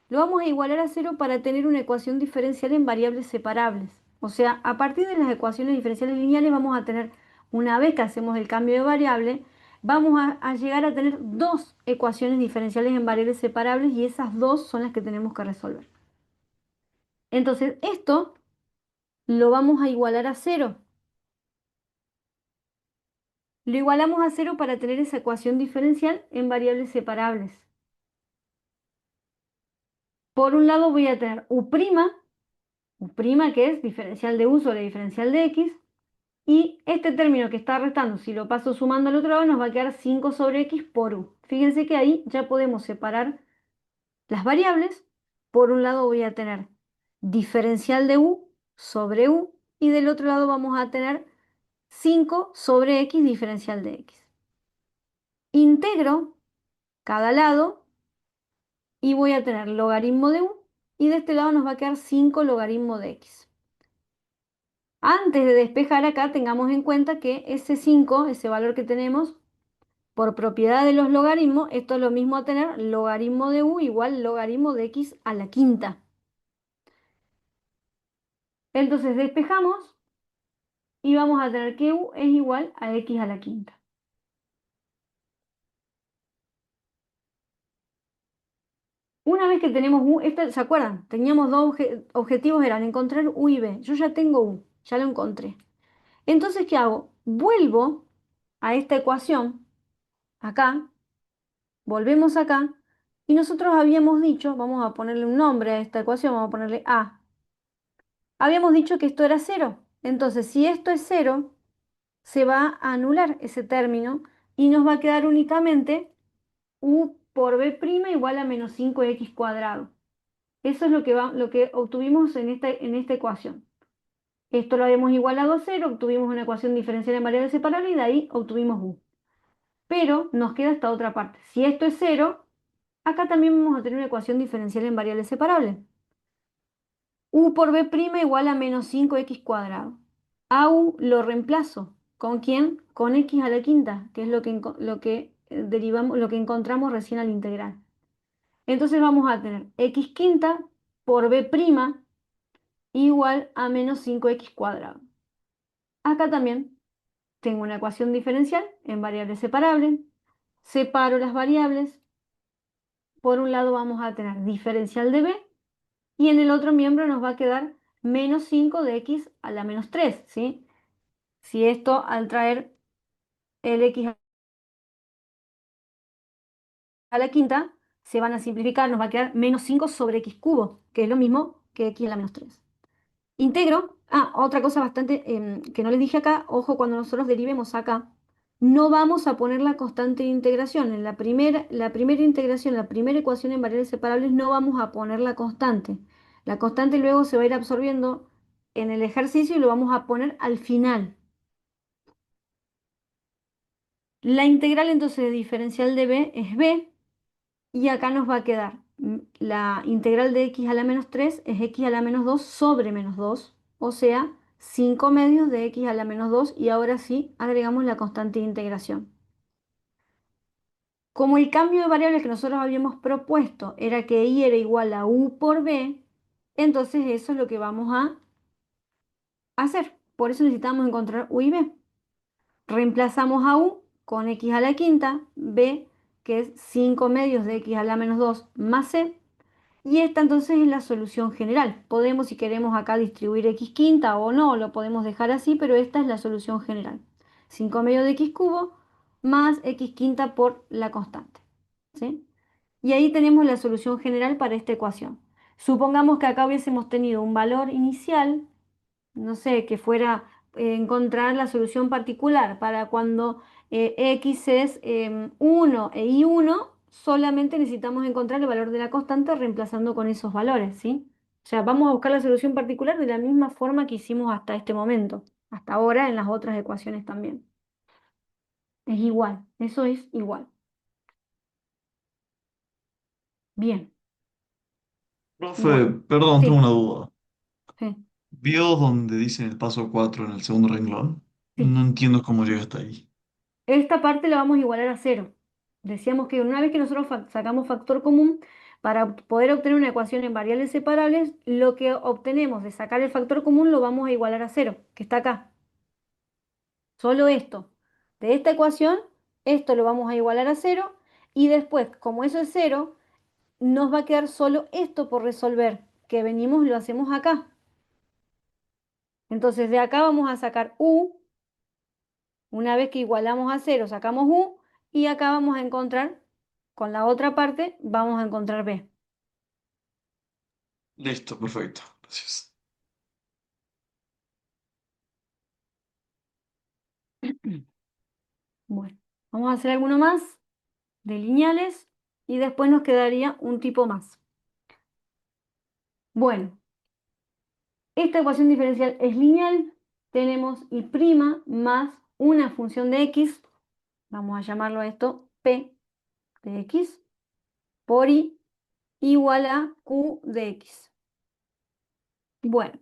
Lo vamos a igualar a cero para tener una ecuación diferencial en variables separables. O sea, a partir de las ecuaciones diferenciales lineales vamos a tener, una vez que hacemos el cambio de variable, vamos a llegar a tener dos ecuaciones diferenciales en variables separables y esas dos son las que tenemos que resolver. Entonces, esto lo vamos a igualar a cero. Lo igualamos a cero para tener esa ecuación diferencial en variables separables. Por un lado voy a tener u', que es diferencial de u sobre diferencial de x, y este término que está restando, si lo paso sumando al otro lado, nos va a quedar 5 sobre x por u. Fíjense que ahí ya podemos separar las variables. Por un lado voy a tener diferencial de u sobre u, y del otro lado vamos a tener 5 sobre x diferencial de x. Integro cada lado y voy a tener logaritmo de u, y de este lado nos va a quedar 5 logaritmo de x. Antes de despejar acá, tengamos en cuenta que ese 5, ese valor que tenemos, por propiedad de los logaritmos, esto es lo mismo a tener logaritmo de u igual logaritmo de x a la quinta. Entonces despejamos y vamos a tener que u es igual a x a la quinta. Una vez que tenemos U, ¿se acuerdan? Teníamos dos objetivos, eran encontrar U y B. Yo ya tengo U, ya lo encontré. Entonces, ¿qué hago? Vuelvo a esta ecuación, acá, volvemos acá, y nosotros habíamos dicho, vamos a ponerle un nombre a esta ecuación, vamos a ponerle A. Habíamos dicho que esto era cero. Entonces, si esto es cero, se va a anular ese término y nos va a quedar únicamente U por B' igual a menos 5x cuadrado. Eso es lo que obtuvimos en esta ecuación. Esto lo habíamos igualado a cero, obtuvimos una ecuación diferencial en variables separables y de ahí obtuvimos U. Pero nos queda esta otra parte. Si esto es cero, acá también vamos a tener una ecuación diferencial en variables separables. U por B' igual a menos 5x cuadrado. A U lo reemplazo. ¿Con quién? Con x a la quinta, que es derivamos, lo que encontramos recién al integral. Entonces vamos a tener x quinta por B' igual a menos 5x cuadrado. Acá también tengo una ecuación diferencial en variables separables. Separo las variables. Por un lado vamos a tener diferencial de b y en el otro miembro nos va a quedar menos 5 de x a la menos 3, ¿sí? Si esto al traer el x a la quinta se van a simplificar, nos va a quedar menos 5 sobre x cubo, que es lo mismo que x a la menos 3. Integro. Ah, otra cosa bastante que no les dije acá, ojo, cuando nosotros derivemos acá, no vamos a poner la constante de integración. En la primera integración, la primera ecuación en variables separables, no vamos a poner la constante. La constante luego se va a ir absorbiendo en el ejercicio y lo vamos a poner al final. La integral entonces de diferencial de b es b y acá nos va a quedar la integral de x a la menos 3 es x a la menos 2 sobre menos 2, o sea, 5 medios de x a la menos 2 y ahora sí agregamos la constante de integración. Como el cambio de variables que nosotros habíamos propuesto era que y era igual a u por b, entonces eso es lo que vamos a hacer. Por eso necesitamos encontrar u y b. Reemplazamos a u con x a la quinta, b que es 5 medios de x a la menos 2 más c. Y esta entonces es la solución general. Podemos, si queremos, acá distribuir x quinta o no, lo podemos dejar así, pero esta es la solución general. 5 medios de x cubo más x quinta por la constante. ¿Sí? Y ahí tenemos la solución general para esta ecuación. Supongamos que acá hubiésemos tenido un valor inicial, no sé, que fuera encontrar la solución particular para cuando x es 1 e y1, solamente necesitamos encontrar el valor de la constante reemplazando con esos valores, ¿sí? O sea, vamos a buscar la solución particular de la misma forma que hicimos hasta este momento, hasta ahora en las otras ecuaciones también. Es igual, eso es igual. Bien, Profe, bueno, perdón, tengo sí, una duda. sí, ¿Vio donde dice en el paso 4 en el segundo renglón? sí. No entiendo cómo llega hasta ahí. Esta parte la vamos a igualar a cero. Decíamos que una vez que nosotros sacamos factor común, para poder obtener una ecuación en variables separables, lo que obtenemos de sacar el factor común lo vamos a igualar a cero, que está acá. Solo esto. De esta ecuación, esto lo vamos a igualar a cero y después, como eso es cero, nos va a quedar solo esto por resolver, que venimos y lo hacemos acá. Entonces de acá vamos a sacar u. Una vez que igualamos a cero, sacamos u y acá vamos a encontrar, con la otra parte, vamos a encontrar b. Listo, perfecto. Gracias. Bueno, vamos a hacer alguno más de lineales y después nos quedaría un tipo más. Bueno, esta ecuación diferencial es lineal. Tenemos y' más una función de x, vamos a llamarlo a esto p de x, por i igual a q de x. Bueno,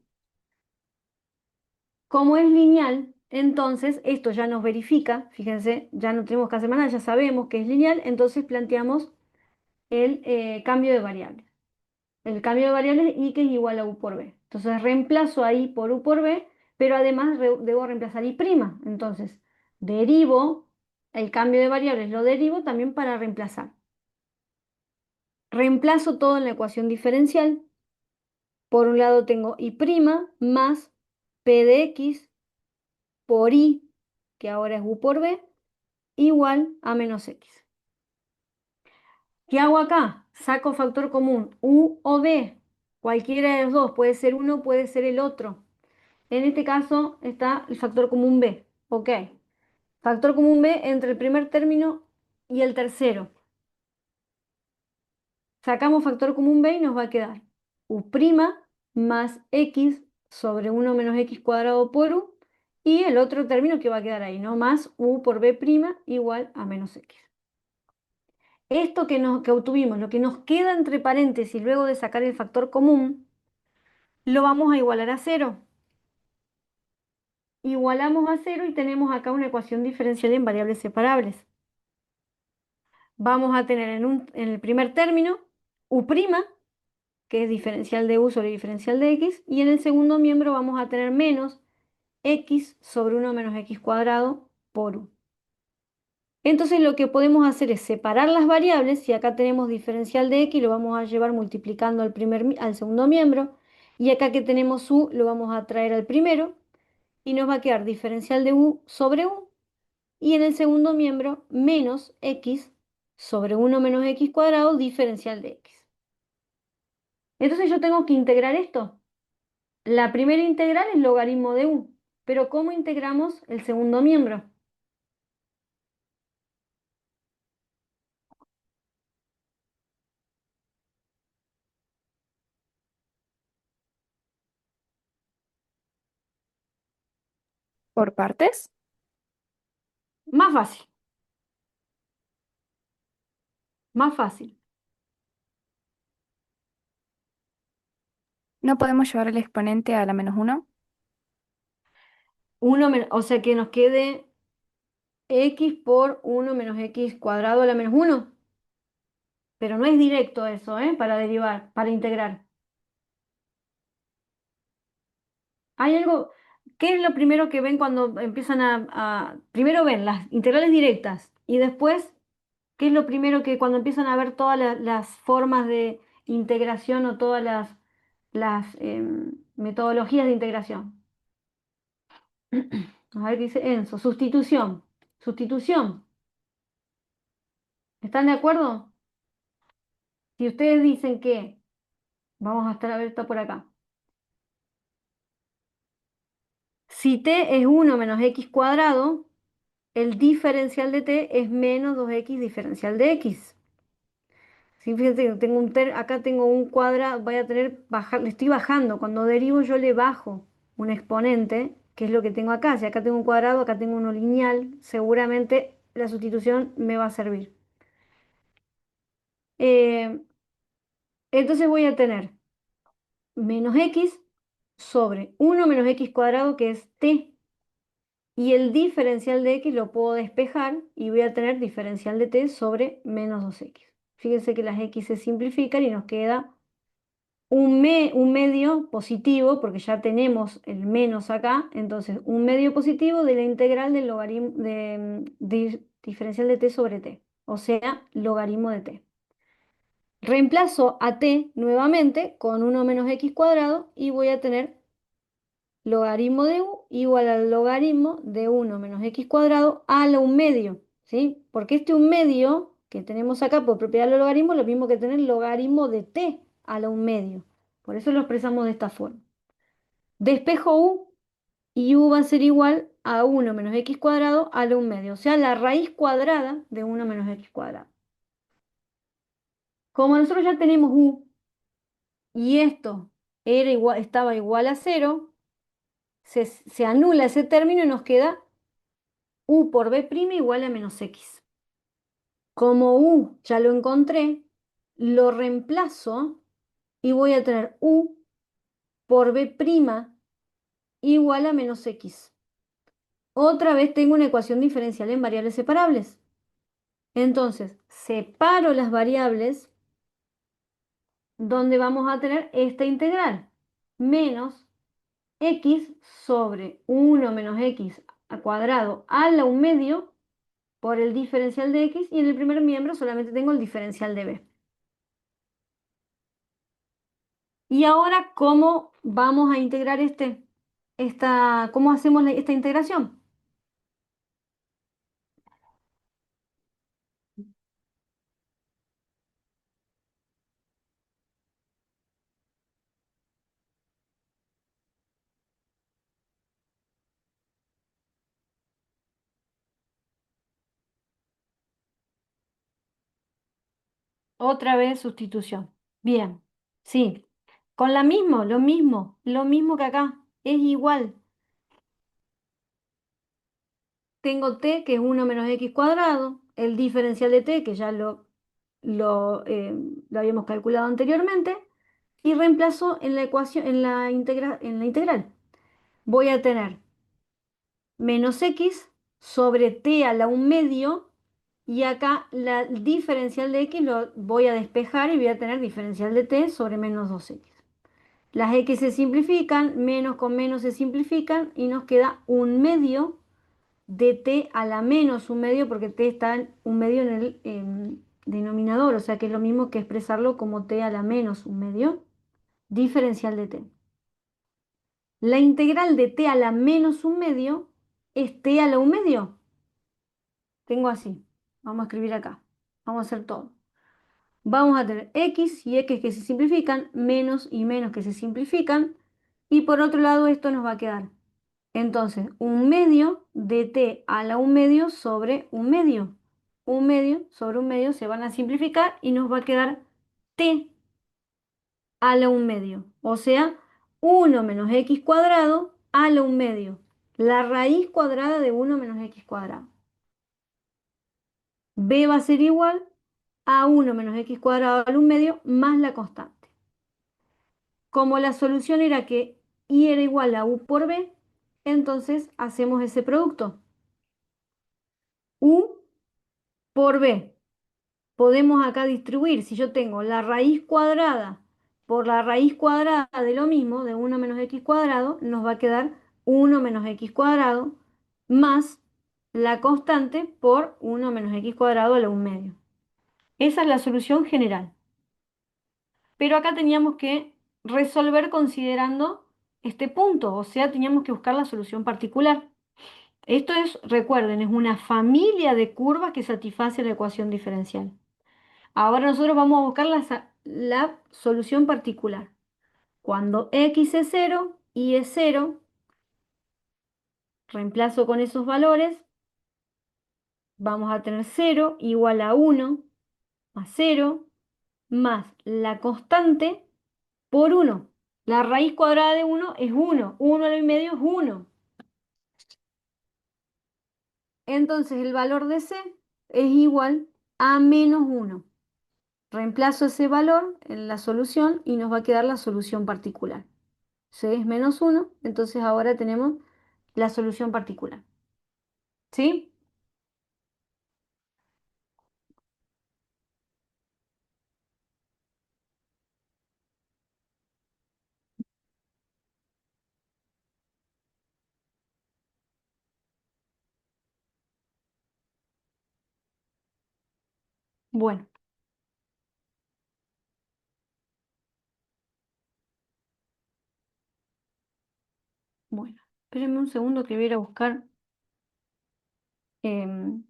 como es lineal, entonces esto ya nos verifica, fíjense, ya no tenemos que hacer más nada, ya sabemos que es lineal, entonces planteamos el cambio de variables. El cambio de variables y que es igual a u por b. Entonces reemplazo a i por u por b, pero además debo reemplazar i'. Entonces derivo el cambio de variables, lo derivo también para reemplazar. Reemplazo todo en la ecuación diferencial. Por un lado tengo y' más p de x por i, que ahora es u por b, igual a menos x. ¿Qué hago acá? Saco factor común, u o b. Cualquiera de los dos, puede ser uno, puede ser el otro. En este caso está el factor común b. Ok. Factor común b entre el primer término y el tercero. Sacamos factor común b y nos va a quedar u' más x sobre 1 menos x cuadrado por u. Y el otro término que va a quedar ahí, ¿no? Más u por b' igual a menos x. Esto que obtuvimos, lo que nos queda entre paréntesis luego de sacar el factor común, lo vamos a igualar a cero. Igualamos a cero y tenemos acá una ecuación diferencial en variables separables. Vamos a tener en el primer término u', que es diferencial de u sobre diferencial de x, y en el segundo miembro vamos a tener menos x sobre 1 menos x cuadrado por u. Entonces lo que podemos hacer es separar las variables. Si acá tenemos diferencial de x, lo vamos a llevar multiplicando al segundo miembro, y acá que tenemos u, lo vamos a traer al primero, y nos va a quedar diferencial de u sobre u, y en el segundo miembro menos x sobre 1 menos x cuadrado diferencial de x. Entonces yo tengo que integrar esto. La primera integral es logaritmo de u, pero ¿cómo integramos el segundo miembro? ¿Por partes? Más fácil, más fácil. ¿No podemos llevar el exponente a la -1? O sea que nos quede x por 1 menos x cuadrado a la menos 1. Pero no es directo eso, ¿eh? Para derivar, para integrar. Hay algo, ¿qué es lo primero que ven cuando empiezan primero ven las integrales directas y después, ¿qué es lo primero que cuando empiezan a ver todas las formas de integración o todas las metodologías de integración? A ver qué dice Enzo, sustitución. Sustitución. ¿Están de acuerdo? Si ustedes dicen que, vamos a estar a ver, está por acá. Si t es 1 menos x cuadrado, el diferencial de t es menos 2x diferencial de x. Sí, fíjense que acá tengo un cuadrado, voy a tener, le estoy bajando. Cuando derivo yo le bajo un exponente, que es lo que tengo acá. Si acá tengo un cuadrado, acá tengo uno lineal, seguramente la sustitución me va a servir. Eh, entonces voy a tener menos x sobre 1 menos x cuadrado, que es t. Y el diferencial de x lo puedo despejar y voy a tener diferencial de t sobre menos 2x. Fíjense que las x se simplifican y nos queda un medio positivo, porque ya tenemos el menos acá, entonces un medio positivo de la integral del logaritmo de diferencial de t sobre t, o sea, logaritmo de t. Reemplazo a t nuevamente con 1 menos x cuadrado y voy a tener logaritmo de u igual al logaritmo de 1 menos x cuadrado a la 1 medio, ¿sí? Porque este 1 medio que tenemos acá por propiedad del logaritmo es lo mismo que tener logaritmo de t a la 1 medio. Por eso lo expresamos de esta forma. Despejo u y u va a ser igual a 1 menos x cuadrado a la 1 medio, o sea, la raíz cuadrada de 1 menos x cuadrado. Como nosotros ya tenemos u y esto estaba igual a 0, se anula ese término y nos queda u por b' igual a menos x. Como u ya lo encontré, lo reemplazo y voy a tener u por b' igual a menos x. Otra vez tengo una ecuación diferencial en variables separables. Entonces, separo las variables donde vamos a tener esta integral. Menos x sobre 1 menos x a cuadrado a la 1 medio por el diferencial de x, y en el primer miembro solamente tengo el diferencial de b. Y ahora, ¿cómo vamos a integrar cómo hacemos esta integración? Otra vez sustitución. Bien, sí. Con lo mismo que acá. Es igual. Tengo t, que es 1 menos x², el diferencial de t, que ya lo habíamos calculado anteriormente, y reemplazo en la ecuación, en la integral. Voy a tener menos x sobre t a la 1/2, y acá la diferencial de x lo voy a despejar y voy a tener diferencial de t sobre menos 2x. Las x se simplifican, menos con menos se simplifican y nos queda 1/2 de t a la menos 1/2, porque t está en 1/2 en el denominador, o sea que es lo mismo que expresarlo como t a la menos 1/2, diferencial de t. La integral de t a la menos 1/2 es t a la 1/2. Tengo así. Vamos a escribir acá. Vamos a hacer todo. Vamos a tener x y x que se simplifican, menos y menos que se simplifican. Y por otro lado esto nos va a quedar. Entonces, 1/2 de t a la 1/2 sobre 1/2. 1/2 sobre 1/2 se van a simplificar y nos va a quedar t a la 1/2. O sea, 1 menos x² a la 1/2. La raíz cuadrada de 1 menos x². B va a ser igual a 1 menos x² a la 1/2 más la constante. Como la solución era que y era igual a u por b, entonces hacemos ese producto. U por b. Podemos acá distribuir, si yo tengo la raíz cuadrada por la raíz cuadrada de lo mismo, de 1 menos x², nos va a quedar 1 menos x² más la constante por 1 menos x² a la 1/2. Esa es la solución general. Pero acá teníamos que resolver considerando este punto, o sea, teníamos que buscar la solución particular. Esto es, recuerden, es una familia de curvas que satisface la ecuación diferencial. Ahora nosotros vamos a buscar la solución particular. Cuando x es 0 y es 0, reemplazo con esos valores, vamos a tener 0 igual a 1 más 0 más la constante por 1. La raíz cuadrada de 1 es 1. 1 a la 1/2 es 1. Entonces el valor de c es igual a menos 1. Reemplazo ese valor en la solución y nos va a quedar la solución particular. C es menos 1, entonces ahora tenemos la solución particular. ¿Sí? Bueno, bueno. Espérenme un segundo que voy a ir a buscar. em,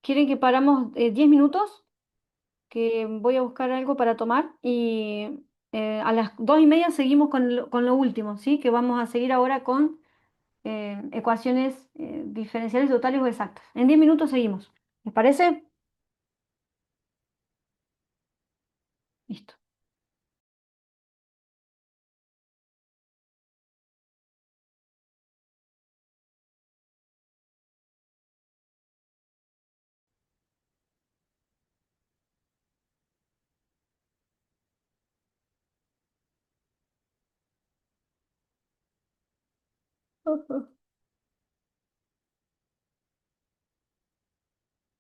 ¿Quieren que paramos 10 minutos? Que voy a buscar algo para tomar y a las 2:30 seguimos con lo último, ¿sí? Que vamos a seguir ahora con ecuaciones diferenciales totales o exactas. En 10 minutos seguimos. ¿Les parece? Listo.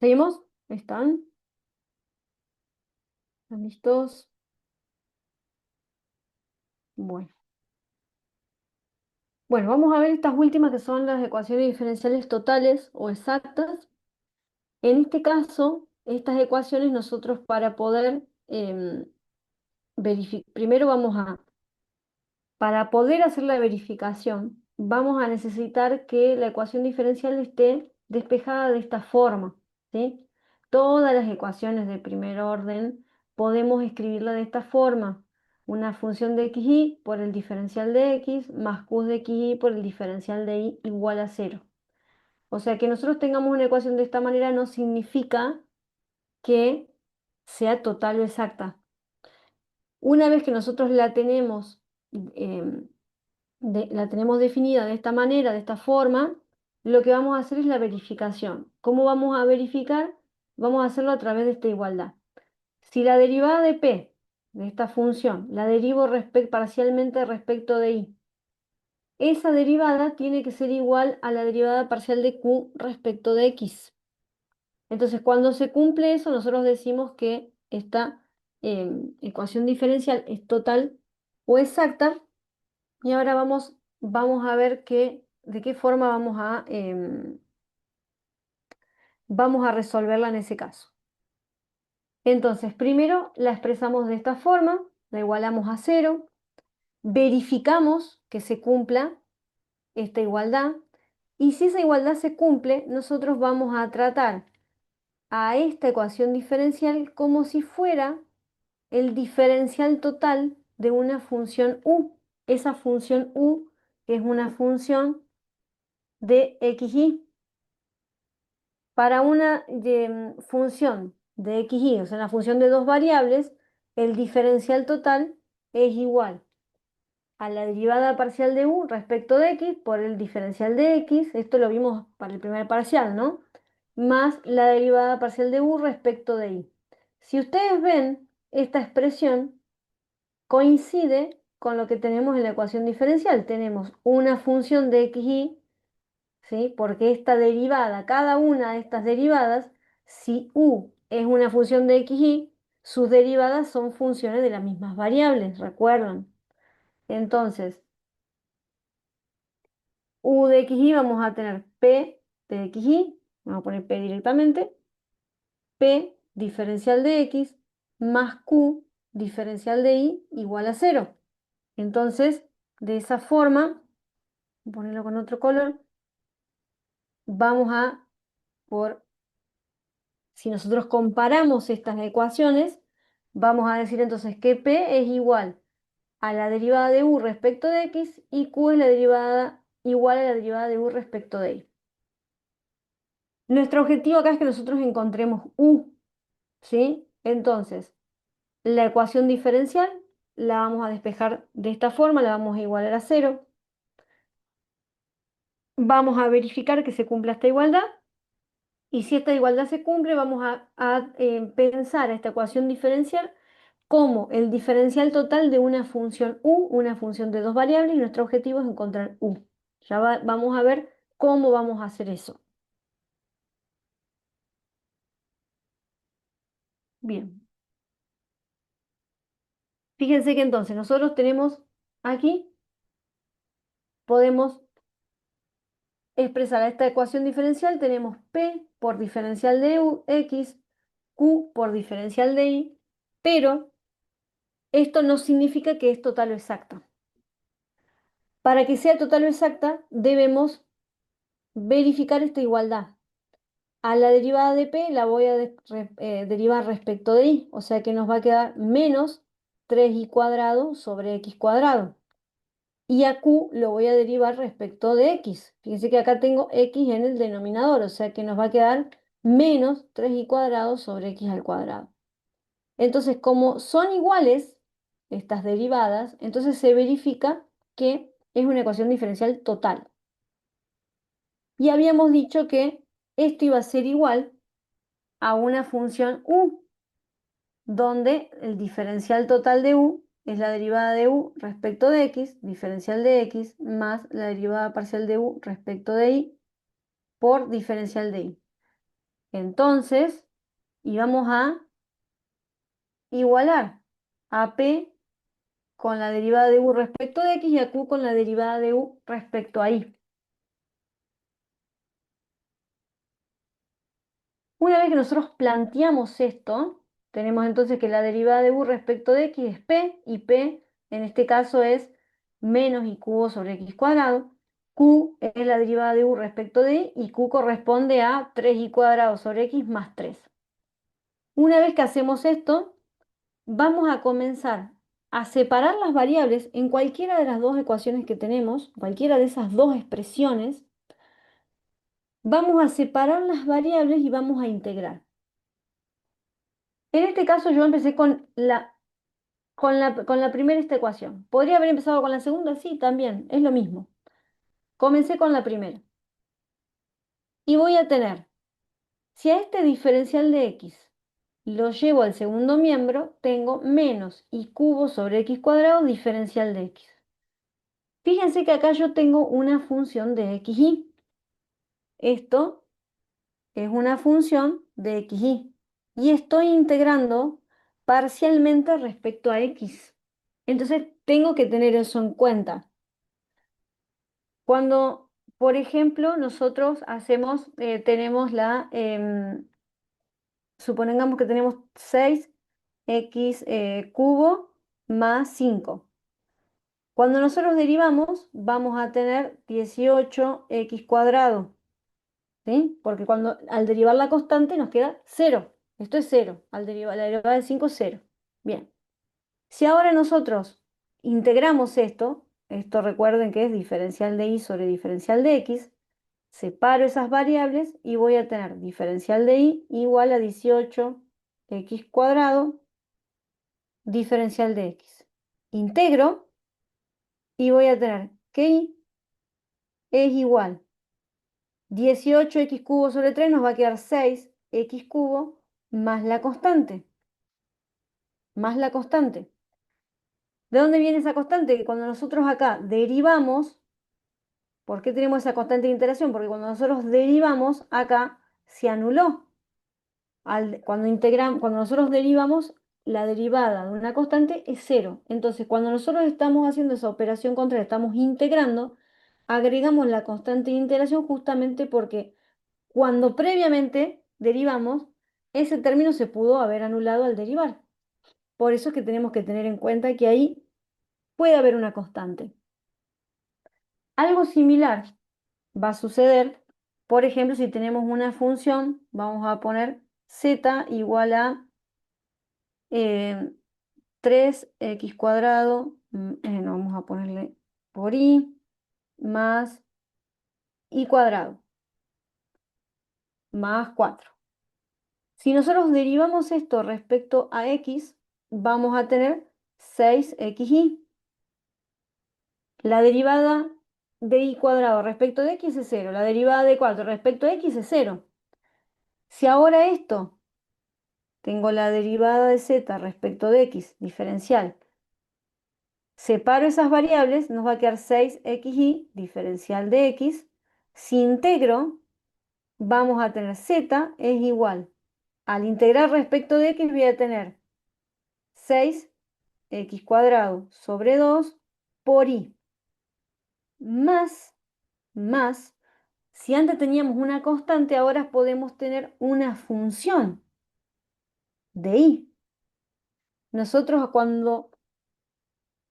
¿Seguimos? ¿Están? ¿Están listos? Bueno. Bueno, vamos a ver estas últimas que son las ecuaciones diferenciales totales o exactas. En este caso, estas ecuaciones nosotros para poder primero para poder hacer la verificación, vamos a necesitar que la ecuación diferencial esté despejada de esta forma, ¿sí? Todas las ecuaciones de primer orden podemos escribirla de esta forma. Una función de xy por el diferencial de x más q de xy por el diferencial de y igual a cero. O sea, que nosotros tengamos una ecuación de esta manera no significa que sea total o exacta. Una vez que nosotros em, la tenemos definida de esta manera, de esta forma, lo que vamos a hacer es la verificación. ¿Cómo vamos a verificar? Vamos a hacerlo a través de esta igualdad. Si la derivada de p, de esta función, la derivo parcialmente respecto de y, esa derivada tiene que ser igual a la derivada parcial de q respecto de x. Entonces, cuando se cumple eso, nosotros decimos que esta ecuación diferencial es total o exacta. Y ahora vamos a ver de qué forma vamos a resolverla en ese caso. Entonces, primero la expresamos de esta forma, la igualamos a cero, verificamos que se cumpla esta igualdad, y si esa igualdad se cumple, nosotros vamos a tratar a esta ecuación diferencial como si fuera el diferencial total de una función u. Esa función u es una función de xy. Para una función de xy, o sea, una función de dos variables, el diferencial total es igual a la derivada parcial de u respecto de x por el diferencial de x, esto lo vimos para el primer parcial, ¿no? Más la derivada parcial de u respecto de y. Si ustedes ven, esta expresión coincide con lo que tenemos en la ecuación diferencial. Tenemos una función de xy, ¿sí? Porque esta derivada, cada una de estas derivadas, si u es una función de xy, sus derivadas son funciones de las mismas variables, ¿recuerdan? Entonces, u de xy vamos a tener p de xy, vamos a poner p directamente, p diferencial de x más q diferencial de y igual a cero. Entonces, de esa forma, voy a ponerlo con otro color, vamos a, por si nosotros comparamos estas ecuaciones, vamos a decir entonces que P es igual a la derivada de U respecto de X y Q es la derivada igual a la derivada de U respecto de Y. Nuestro objetivo acá es que nosotros encontremos U, ¿sí? Entonces, la ecuación diferencial la vamos a despejar de esta forma, la vamos a igualar a cero. Vamos a verificar que se cumpla esta igualdad. Y si esta igualdad se cumple, vamos a pensar esta ecuación diferencial como el diferencial total de una función u, una función de dos variables, y nuestro objetivo es encontrar u. Vamos a ver cómo vamos a hacer eso. Bien, fíjense que entonces nosotros tenemos aquí, podemos expresar esta ecuación diferencial, tenemos p por diferencial de x, q por diferencial de y, pero esto no significa que es total o exacta. Para que sea total o exacta, debemos verificar esta igualdad. A la derivada de p la voy a derivar respecto de y, o sea que nos va a quedar menos 3y cuadrado sobre x cuadrado. Y a q lo voy a derivar respecto de x. Fíjense que acá tengo x en el denominador, o sea que nos va a quedar menos 3y cuadrado sobre x al cuadrado. Entonces, como son iguales estas derivadas, entonces se verifica que es una ecuación diferencial total. Y habíamos dicho que esto iba a ser igual a una función u, donde el diferencial total de u es la derivada de u respecto de x, diferencial de x, más la derivada parcial de u respecto de y por diferencial de y. Entonces, íbamos a igualar a p con la derivada de u respecto de x y a q con la derivada de u respecto a y. Una vez que nosotros planteamos esto, Tenemos entonces que la derivada de u respecto de x es p, y p en este caso es menos y cubo sobre x cuadrado. Q es la derivada de u respecto de y, y q corresponde a 3y cuadrado sobre x más 3. Una vez que hacemos esto, vamos a comenzar a separar las variables en cualquiera de las dos ecuaciones que tenemos, cualquiera de esas dos expresiones. Vamos a separar las variables y vamos a integrar. En este caso yo empecé con la primera esta ecuación. ¿Podría haber empezado con la segunda? Sí, también, es lo mismo. Comencé con la primera. Y voy a tener, si a este diferencial de x lo llevo al segundo miembro, tengo menos y cubo sobre x cuadrado diferencial de x. Fíjense que acá yo tengo una función de xy. Esto es una función de xy. Y estoy integrando parcialmente respecto a x. Entonces tengo que tener eso en cuenta. Cuando, por ejemplo, nosotros tenemos supongamos que tenemos 6x cubo más 5. Cuando nosotros derivamos, vamos a tener 18x cuadrado, ¿sí? Porque al derivar la constante nos queda 0. Esto es 0. Al derivar la derivada de 5 es 0. Bien. Si ahora nosotros integramos esto recuerden que es diferencial de y sobre diferencial de x, separo esas variables y voy a tener diferencial de y igual a 18x cuadrado diferencial de x. Integro y voy a tener que y es igual 18x cubo sobre 3, nos va a quedar 6x cubo más la constante. Más la constante. ¿De dónde viene esa constante? Que cuando nosotros acá derivamos, ¿por qué tenemos esa constante de interacción? Porque cuando nosotros derivamos, acá se anuló. Cuando nosotros derivamos, la derivada de una constante es 0. Entonces, cuando nosotros estamos haciendo esa operación contraria, estamos integrando, agregamos la constante de integración justamente porque cuando previamente derivamos, ese término se pudo haber anulado al derivar. Por eso es que tenemos que tener en cuenta que ahí puede haber una constante. Algo similar va a suceder, por ejemplo, si tenemos una función, vamos a poner z igual a 3x cuadrado, no, vamos a ponerle por y, más y cuadrado, más 4. Si nosotros derivamos esto respecto a x, vamos a tener 6xy. La derivada de y cuadrado respecto de x es 0. La derivada de 4 respecto a x es 0. Si ahora esto, tengo la derivada de z respecto de x, diferencial, separo esas variables, nos va a quedar 6xy, diferencial de x. Si integro, vamos a tener z es igual. Al integrar respecto de x voy a tener 6x cuadrado sobre 2 por y. Más, si antes teníamos una constante, ahora podemos tener una función de y. Nosotros cuando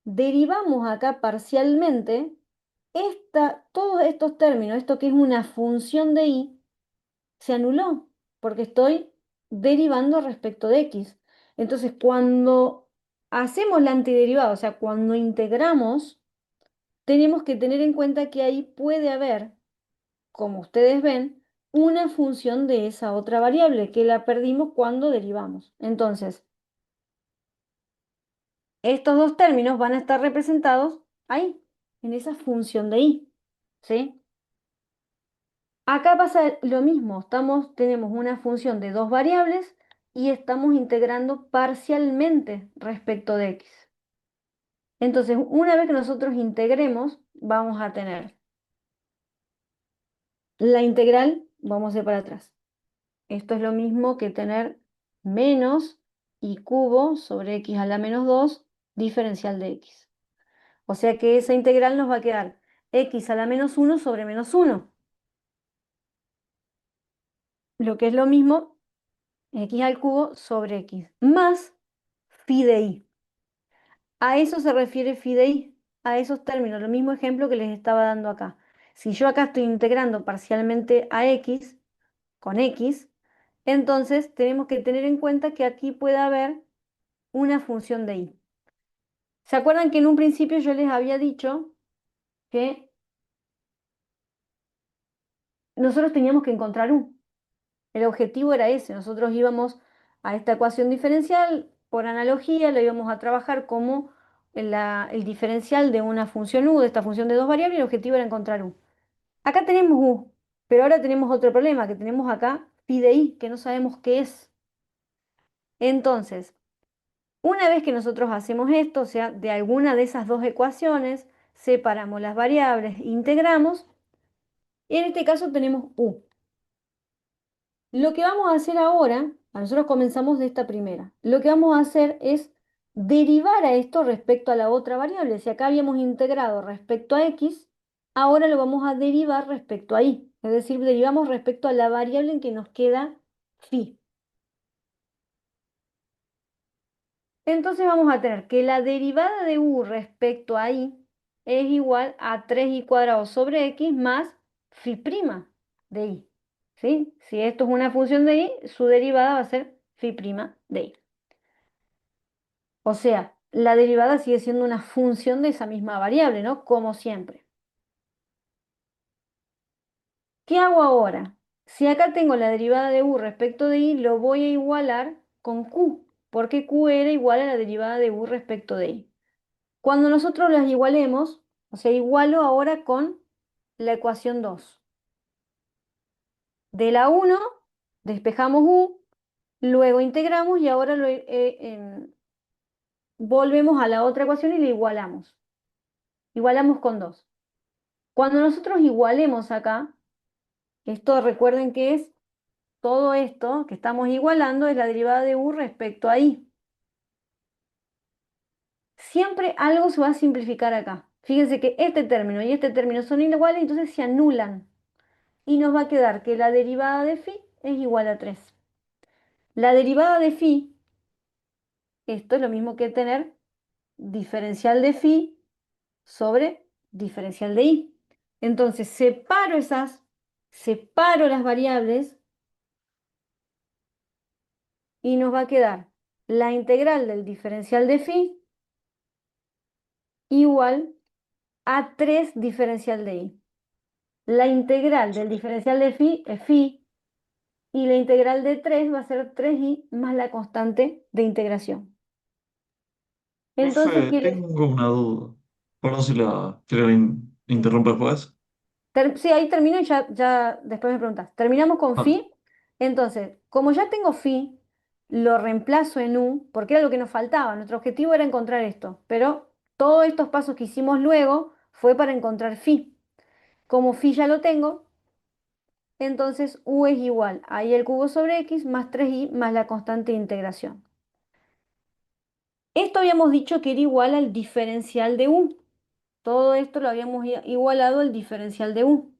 derivamos acá parcialmente, todos estos términos, esto que es una función de y, se anuló, porque estoy derivando respecto de x. Entonces, cuando hacemos la antiderivada, o sea, cuando integramos, tenemos que tener en cuenta que ahí puede haber, como ustedes ven, una función de esa otra variable que la perdimos cuando derivamos. Entonces, estos dos términos van a estar representados ahí, en esa función de y, ¿sí? Acá pasa lo mismo, tenemos una función de dos variables y estamos integrando parcialmente respecto de x. Entonces, una vez que nosotros integremos, vamos a tener la integral, vamos a hacer para atrás. Esto es lo mismo que tener menos y cubo sobre x a la menos 2 diferencial de x. O sea que esa integral nos va a quedar x a la menos 1 sobre menos 1. Lo que es lo mismo x al cubo sobre x, más phi de i. A eso se refiere phi de i, a esos términos, el mismo ejemplo que les estaba dando acá. Si yo acá estoy integrando parcialmente a x con x, entonces tenemos que tener en cuenta que aquí puede haber una función de i. ¿Se acuerdan que en un principio yo les había dicho que nosotros teníamos que encontrar u? El objetivo era ese, nosotros íbamos a esta ecuación diferencial, por analogía, la íbamos a trabajar como el diferencial de una función u, de esta función de dos variables, y el objetivo era encontrar u. Acá tenemos u, pero ahora tenemos otro problema, que tenemos acá phi de i, que no sabemos qué es. Entonces, una vez que nosotros hacemos esto, o sea, de alguna de esas dos ecuaciones, separamos las variables, integramos, y en este caso tenemos u. Lo que vamos a hacer ahora, nosotros comenzamos de esta primera, lo que vamos a hacer es derivar a esto respecto a la otra variable. Si acá habíamos integrado respecto a x, ahora lo vamos a derivar respecto a y. Es decir, derivamos respecto a la variable en que nos queda phi. Entonces vamos a tener que la derivada de u respecto a y es igual a 3y cuadrado sobre x más phi prima de y. ¿Sí? Si esto es una función de y, su derivada va a ser phi prima de y. O sea, la derivada sigue siendo una función de esa misma variable, ¿no? Como siempre. ¿Qué hago ahora? Si acá tengo la derivada de u respecto de y, lo voy a igualar con q, porque q era igual a la derivada de u respecto de y. Cuando nosotros las igualemos, o sea, igualo ahora con la ecuación 2. De la 1 despejamos u, luego integramos y ahora volvemos a la otra ecuación y la igualamos. Igualamos con 2. Cuando nosotros igualemos acá, esto recuerden que es todo esto que estamos igualando es la derivada de u respecto a y. Siempre algo se va a simplificar acá. Fíjense que este término y este término son iguales, entonces se anulan. Y nos va a quedar que la derivada de phi es igual a 3. La derivada de phi, esto es lo mismo que tener diferencial de phi sobre diferencial de i. Entonces separo las variables y nos va a quedar la integral del diferencial de phi igual a 3 diferencial de i. La integral del diferencial de phi es phi y la integral de 3 va a ser 3i más la constante de integración. Entonces Profe, quiere, tengo una duda. Perdón si la sí, interrumpo después. sí, ahí termino y ya después me preguntas. Terminamos con Ah, phi. Entonces, como ya tengo phi, lo reemplazo en u, porque era lo que nos faltaba. Nuestro objetivo era encontrar esto, pero todos estos pasos que hicimos luego fue para encontrar phi. Como phi ya lo tengo, entonces u es igual a i al cubo sobre x más 3i más la constante de integración. Esto habíamos dicho que era igual al diferencial de u. Todo esto lo habíamos igualado al diferencial de u.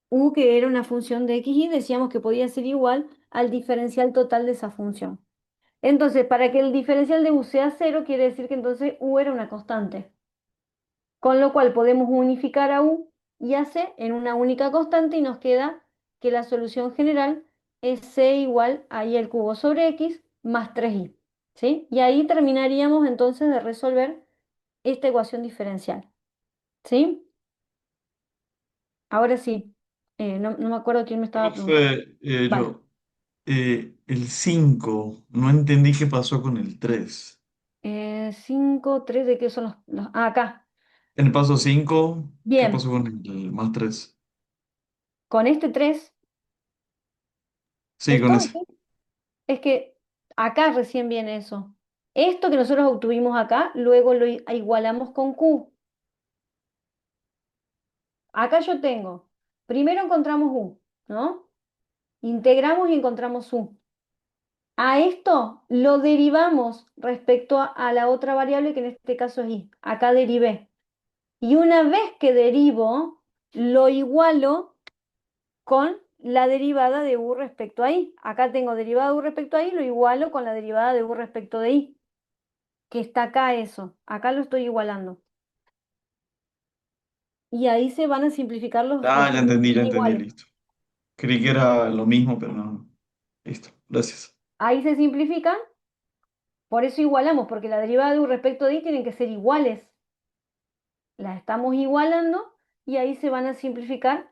U, que era una función de x y decíamos que podía ser igual al diferencial total de esa función. Entonces, para que el diferencial de u sea cero, quiere decir que entonces u era una constante. Con lo cual podemos unificar a u y a c en una única constante y nos queda que la solución general es c igual a i al cubo sobre x más 3i. ¿Sí? Y ahí terminaríamos entonces de resolver esta ecuación diferencial. ¿Sí? Ahora sí. No me acuerdo quién me estaba preguntando. profe, Vale. el 5 no entendí qué pasó con el 3. 5, 3, ¿de qué son acá. En el paso 5, ¿qué Bien, pasó con el más 3? con este 3, Sí, con esto ese. es que acá recién viene eso. Esto que nosotros obtuvimos acá, luego lo igualamos con Q. Acá yo tengo, primero encontramos U, ¿no? Integramos y encontramos U. A esto lo derivamos respecto a la otra variable que en este caso es I. Acá derivé. Y una vez que derivo, lo igualo con la derivada de u respecto a i. Acá tengo derivada de u respecto a i, lo igualo con la derivada de u respecto de i, que está acá eso. Acá lo estoy igualando. Y ahí se van a simplificar los Ah, términos ya entendí, iguales. listo. Creí que era lo mismo, pero no. Listo, gracias. Ahí se simplifican, por eso igualamos, porque la derivada de u respecto de i tienen que ser iguales. Las estamos igualando y ahí se van a simplificar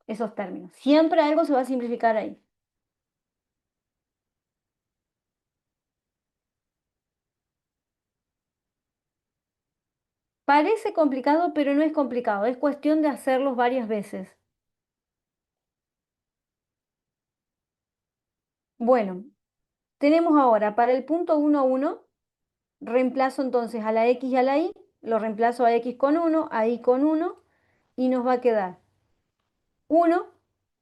esos términos. Siempre algo se va a simplificar ahí. Parece complicado, pero no es complicado. Es cuestión de hacerlos varias veces. Bueno, tenemos ahora para el punto 1, 1, reemplazo entonces a la x y a la y, lo reemplazo a x con 1, a y con 1, y nos va a quedar 1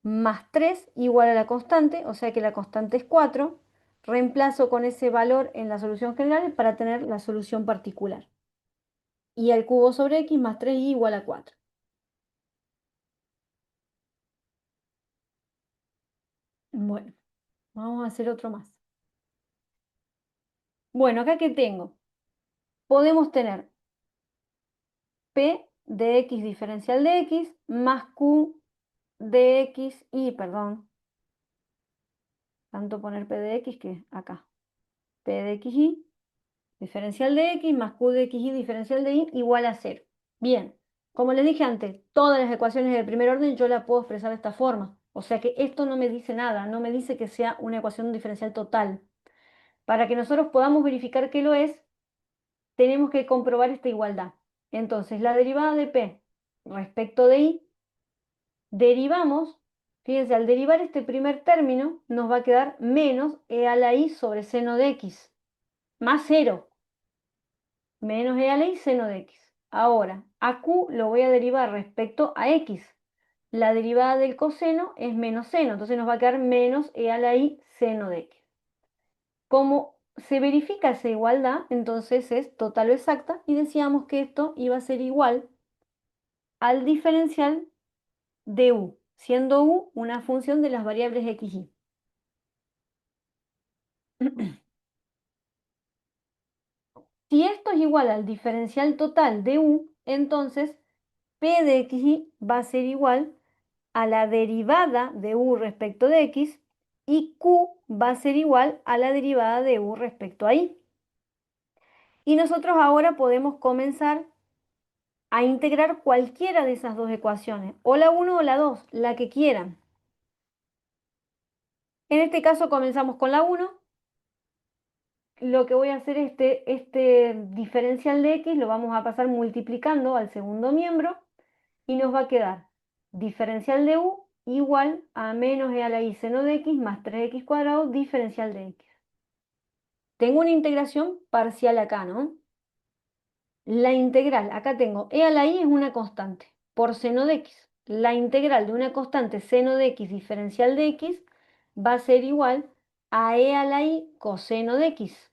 más 3 igual a la constante, o sea que la constante es 4. Reemplazo con ese valor en la solución general para tener la solución particular. Y al cubo sobre x más 3y igual a 4. Bueno, vamos a hacer otro más. Bueno, acá que tengo, podemos tener p de x diferencial de x más q de x y, perdón, tanto poner p de x que acá, p de x y diferencial de x más q de x y diferencial de y igual a 0. Bien, como les dije antes, todas las ecuaciones del primer orden yo las puedo expresar de esta forma. O sea que esto no me dice nada, no me dice que sea una ecuación diferencial total. Para que nosotros podamos verificar que lo es, tenemos que comprobar esta igualdad. Entonces, la derivada de p respecto de y, derivamos, fíjense, al derivar este primer término, nos va a quedar menos e a la y sobre seno de x, más 0, menos e a la y seno de x. Ahora, a q lo voy a derivar respecto a x. La derivada del coseno es menos seno, entonces nos va a quedar menos e a la y seno de x. Como se verifica esa igualdad, entonces es total o exacta y decíamos que esto iba a ser igual al diferencial de u, siendo u una función de las variables x y. Si esto es igual al diferencial total de u, entonces p de x y va a ser igual a la derivada de u respecto de x y q va a ser igual a la derivada de u respecto a y. Y nosotros ahora podemos comenzar a integrar cualquiera de esas dos ecuaciones, o la 1 o la 2, la que quieran. En este caso comenzamos con la 1. Lo que voy a hacer este diferencial de x lo vamos a pasar multiplicando al segundo miembro y nos va a quedar diferencial de u igual a menos e a la y seno de x más 3x cuadrado diferencial de x. Tengo una integración parcial acá, ¿no? La integral, acá tengo e a la y es una constante por seno de x. La integral de una constante seno de x diferencial de x va a ser igual a e a la y coseno de x.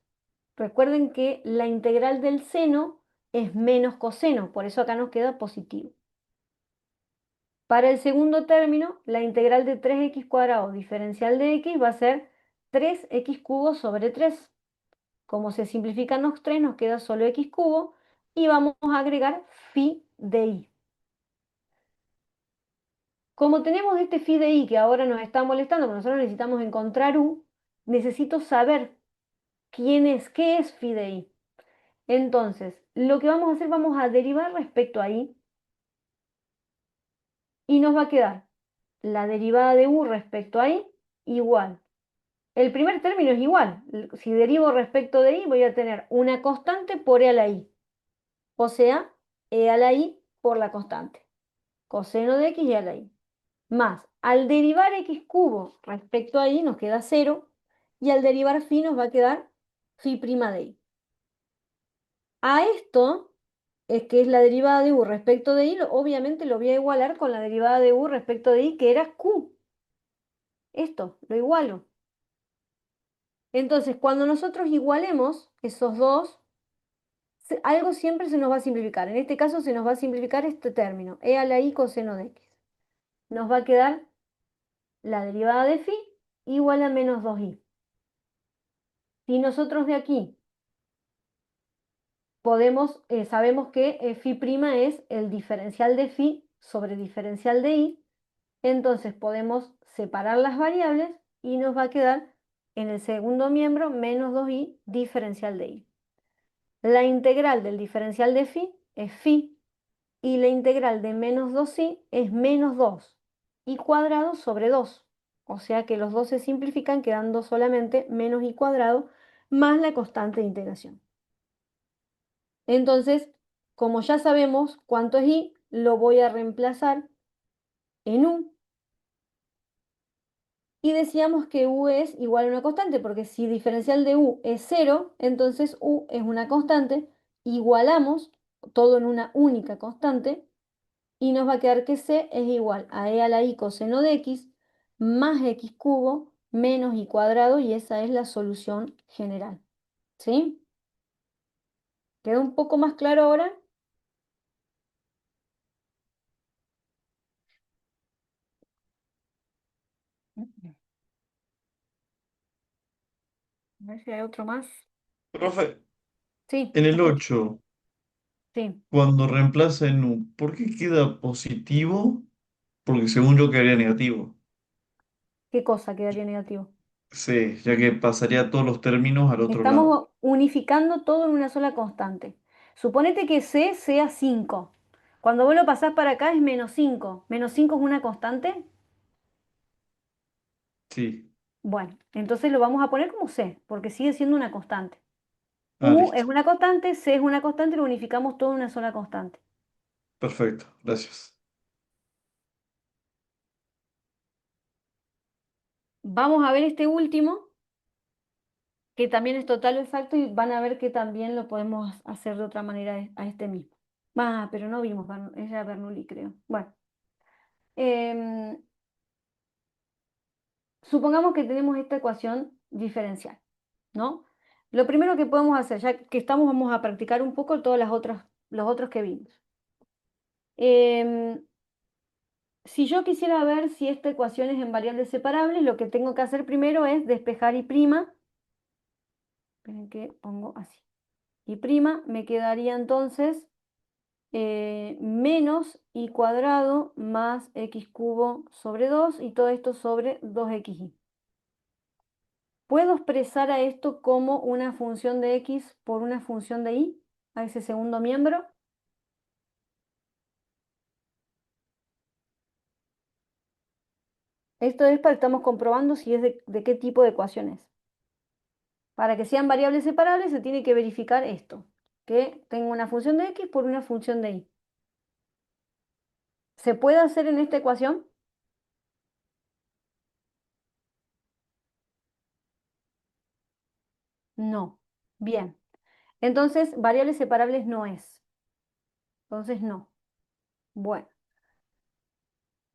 Recuerden que la integral del seno es menos coseno, por eso acá nos queda positivo. Para el segundo término, la integral de 3x cuadrado diferencial de x va a ser 3x cubo sobre 3. Como se simplifican los 3, nos queda solo x cubo y vamos a agregar phi de i. Como tenemos este phi de i que ahora nos está molestando, porque nosotros necesitamos encontrar u, necesito saber qué es phi de i. Entonces, lo que vamos a hacer, vamos a derivar respecto a i y nos va a quedar la derivada de u respecto a i igual. El primer término es igual. Si derivo respecto de i, voy a tener una constante por e a la i. O sea, e a la i por la constante. Coseno de x y a la y. Más, al derivar x cubo respecto a y nos queda 0 y al derivar phi nos va a quedar phi prima de y. A esto, es que es la derivada de u respecto de y, obviamente lo voy a igualar con la derivada de u respecto de y, que era q. Esto, lo igualo. Entonces, cuando nosotros igualemos esos dos, algo siempre se nos va a simplificar. En este caso se nos va a simplificar este término, e a la y coseno de x. Nos va a quedar la derivada de phi igual a menos 2i. Si nosotros de aquí sabemos que phi' es el diferencial de phi sobre diferencial de i, entonces podemos separar las variables y nos va a quedar en el segundo miembro menos 2i diferencial de i. La integral del diferencial de phi es phi y la integral de menos 2i es menos 2 i cuadrado sobre 2. O sea que los dos se simplifican quedando solamente menos i cuadrado más la constante de integración. Entonces, como ya sabemos cuánto es i, lo voy a reemplazar en u. Y decíamos que u es igual a una constante, porque si diferencial de u es 0, entonces u es una constante. Igualamos todo en una única constante y nos va a quedar que c es igual a e a la i coseno de x más x cubo menos i cuadrado, y esa es la solución general. ¿Sí? ¿Quedó un poco más claro ahora? A ver si hay otro más. Profe, Sí, en te el escucho. 8 Sí. cuando reemplaza en u, ¿por qué queda positivo? Porque según yo quedaría negativo. ¿Qué cosa quedaría negativo? Sí, ya que pasaría todos los términos al otro lado. Estamos unificando todo en una sola constante. Suponete que c sea 5. Cuando vos lo pasás para acá es menos 5. ¿Menos 5 es una constante? Sí. Bueno, entonces lo vamos a poner como c, porque sigue siendo una constante. Ah, U listo. es una constante, c es una constante, lo unificamos todo en una sola constante. Perfecto. Gracias. Vamos a ver este último, que también es total o exacto, y van a ver que también lo podemos hacer de otra manera a este mismo. Ah, pero no vimos, era Bernoulli, creo. Bueno. em, Supongamos que tenemos esta ecuación diferencial, ¿no? Lo primero que podemos hacer, ya que estamos, vamos a practicar un poco todas los otros que vimos. Em, si yo quisiera ver si esta ecuación es en variables separables, lo que tengo que hacer primero es despejar y prima. Esperen que pongo así. Y prima me quedaría entonces menos i cuadrado más x cubo sobre 2 y todo esto sobre 2xy. ¿Puedo expresar a esto como una función de x por una función de y, a ese segundo miembro? Esto es para estamos comprobando si es de qué tipo de ecuación es. Para que sean variables separables se tiene que verificar esto, que tengo una función de x por una función de y. ¿Se puede hacer en esta ecuación? No. Bien. Entonces, variables separables no es. Entonces, no. Bueno.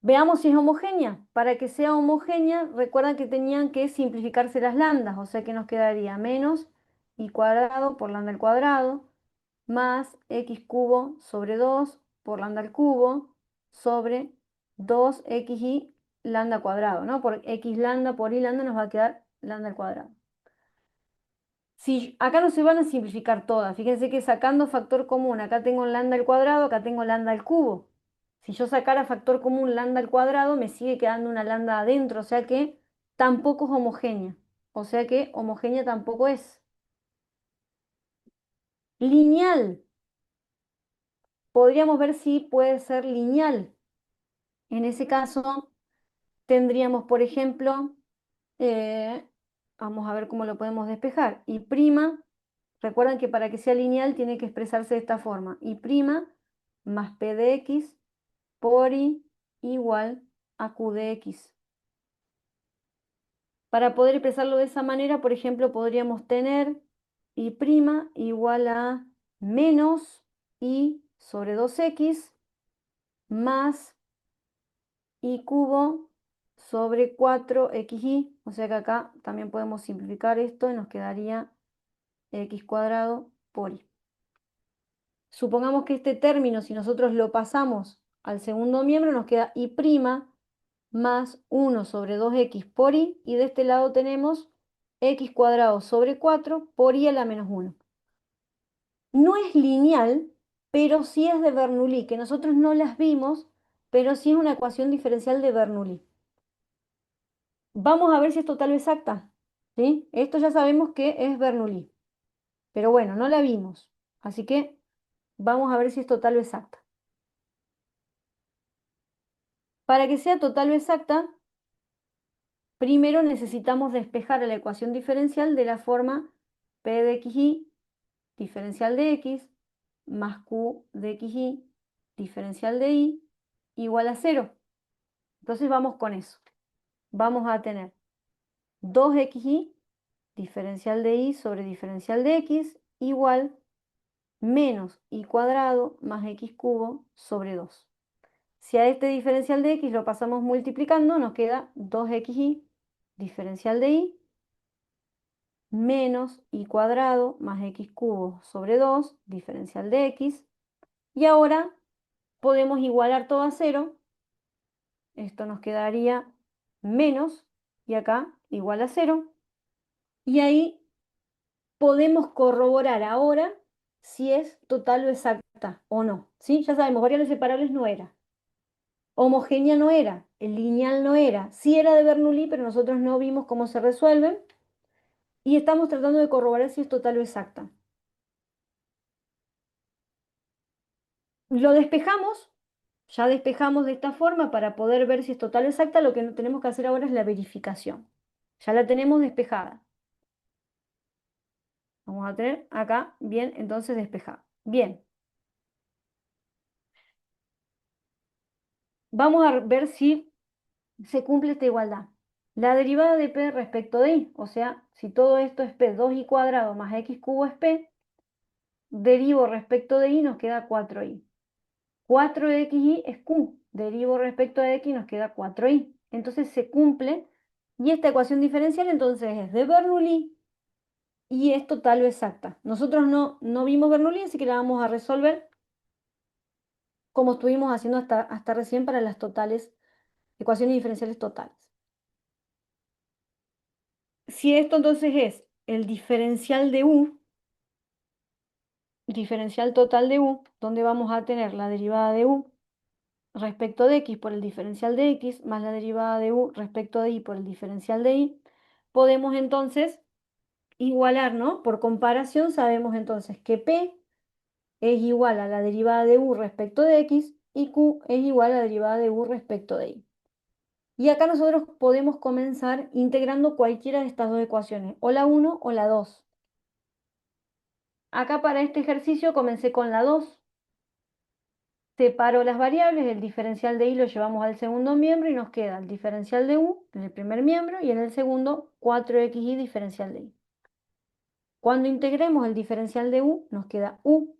Veamos si es homogénea. Para que sea homogénea, recuerdan que tenían que simplificarse las lambdas, o sea que nos quedaría menos i cuadrado por lambda al cuadrado, más x cubo sobre 2 por lambda al cubo, sobre 2xy lambda cuadrado, ¿no? Por x lambda por y lambda nos va a quedar lambda al cuadrado. Si acá no se van a simplificar todas, fíjense que sacando factor común, acá tengo lambda al cuadrado, acá tengo lambda al cubo. Si yo sacara factor común lambda al cuadrado, me sigue quedando una lambda adentro, o sea que tampoco es homogénea. O sea que homogénea tampoco es. Lineal. Podríamos ver si puede ser lineal. En ese caso, tendríamos, por ejemplo, eh, vamos a ver cómo lo podemos despejar. Y prima, recuerdan que para que sea lineal tiene que expresarse de esta forma. Y prima más p de x por i igual a q de x. Para poder expresarlo de esa manera, por ejemplo, podríamos tener y' igual a menos i sobre 2x más i cubo sobre 4xy. O sea que acá también podemos simplificar esto y nos quedaría x cuadrado por y. Supongamos que este término, si nosotros lo pasamos al segundo miembro, nos queda y' más 1 sobre 2x por y, y de este lado tenemos x cuadrado sobre 4 por y a la menos 1. No es lineal, pero sí es de Bernoulli, que nosotros no las vimos, pero sí es una ecuación diferencial de Bernoulli. Vamos a ver si es total o exacta, ¿sí? Esto ya sabemos que es Bernoulli, pero bueno, no la vimos, así que vamos a ver si es total o exacta. Para que sea total o exacta, primero necesitamos despejar a la ecuación diferencial de la forma p de xy diferencial de x más q de xy diferencial de y igual a 0. Entonces vamos con eso. Vamos a tener 2xy diferencial de y sobre diferencial de x igual menos y cuadrado más x cubo sobre 2. Si a este diferencial de x lo pasamos multiplicando, nos queda 2xy diferencial de y menos y cuadrado más x cubo sobre 2 diferencial de x. Y ahora podemos igualar todo a 0. Esto nos quedaría menos y acá igual a 0. Y ahí podemos corroborar ahora si es total o exacta o no. ¿Sí? Ya sabemos, variables separables no era. Homogénea no era, el lineal no era. Sí era de Bernoulli, pero nosotros no vimos cómo se resuelven. Y estamos tratando de corroborar si es total o exacta. Lo despejamos, ya despejamos de esta forma para poder ver si es total o exacta. Lo que tenemos que hacer ahora es la verificación. Ya la tenemos despejada. Vamos a tener acá, bien, entonces despejada. Bien, vamos a ver si se cumple esta igualdad. La derivada de p respecto de y, o sea, si todo esto es p, 2y cuadrado más x cubo es p, derivo respecto de y nos queda 4y. 4xy es q, derivo respecto de x nos queda 4y. Entonces se cumple y esta ecuación diferencial entonces es de Bernoulli y es total o exacta. Nosotros no vimos Bernoulli, así que la vamos a resolver como estuvimos haciendo hasta recién para las totales, ecuaciones diferenciales totales. Si esto entonces es el diferencial de u, diferencial total de u, donde vamos a tener la derivada de u respecto de x por el diferencial de x más la derivada de u respecto de y por el diferencial de y, podemos entonces igualar, ¿no? Por comparación sabemos entonces que p es igual a la derivada de u respecto de x y q es igual a la derivada de u respecto de y. Y acá nosotros podemos comenzar integrando cualquiera de estas dos ecuaciones, o la 1 o la 2. Acá para este ejercicio comencé con la 2. Separo las variables, el diferencial de y lo llevamos al segundo miembro y nos queda el diferencial de u en el primer miembro y en el segundo 4xy diferencial de y. Cuando integremos el diferencial de u nos queda u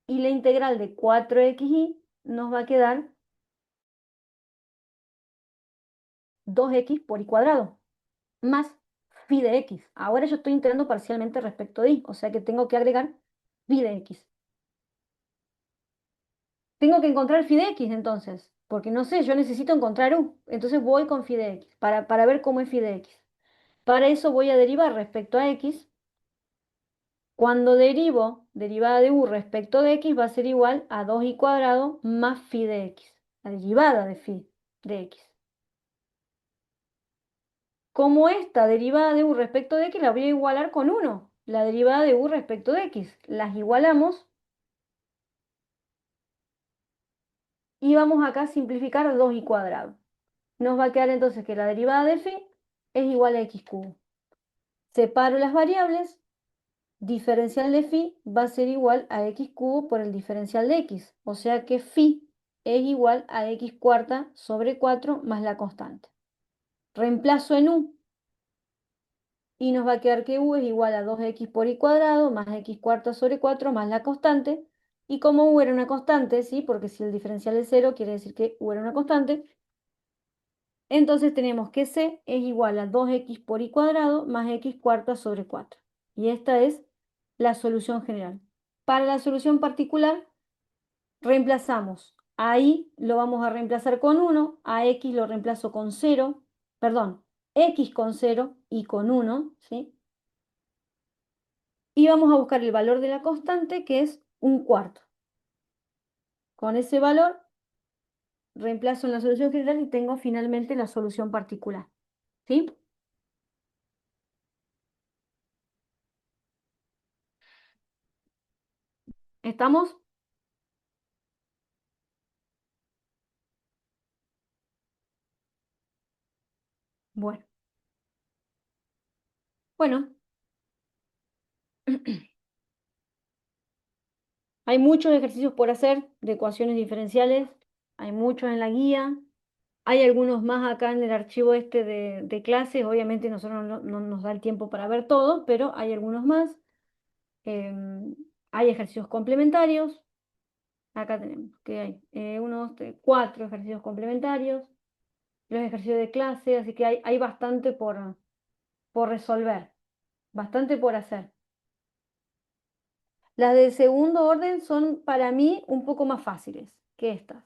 y la integral de 4xy nos va a quedar 2x por y cuadrado más phi de x. Ahora yo estoy integrando parcialmente respecto de y, o sea que tengo que agregar phi de x. Tengo que encontrar phi de x entonces, porque no sé, yo necesito encontrar u. Entonces voy con phi de x para ver cómo es phi de x. Para eso voy a derivar respecto a x. Cuando derivo derivada de u respecto de x va a ser igual a 2y cuadrado más phi de x. La derivada de phi de x. Como esta derivada de u respecto de x la voy a igualar con 1. La derivada de u respecto de x. Las igualamos y vamos acá a simplificar 2y cuadrado. Nos va a quedar entonces que la derivada de phi es igual a x cubo. Separo las variables, diferencial de phi va a ser igual a x cubo por el diferencial de x, o sea que phi es igual a x cuarta sobre 4 más la constante. Reemplazo en u y nos va a quedar que u es igual a 2x por y cuadrado más x cuarta sobre 4 más la constante. Y como u era una constante, ¿sí? Porque si el diferencial es 0 quiere decir que u era una constante, entonces tenemos que c es igual a 2x por y cuadrado más x cuarta sobre 4. Y esta es la solución general. Para la solución particular, reemplazamos Ahí lo vamos a reemplazar con 1, a x lo reemplazo con 0, perdón, x con 0 y con 1, ¿sí? Y vamos a buscar el valor de la constante, que es 1/4. Con ese valor reemplazo en la solución general y tengo finalmente la solución particular, ¿sí? ¿Estamos? Bueno, bueno, hay muchos ejercicios por hacer de ecuaciones diferenciales, hay muchos en la guía, hay algunos más acá en el archivo este de clases, obviamente nosotros no nos da el tiempo para ver todos, pero hay algunos más. Em, Hay ejercicios complementarios, acá tenemos, que hay 4 ejercicios complementarios, los ejercicios de clase, así que hay bastante por resolver, bastante por hacer. Las de segundo orden son para mí un poco más fáciles que estas.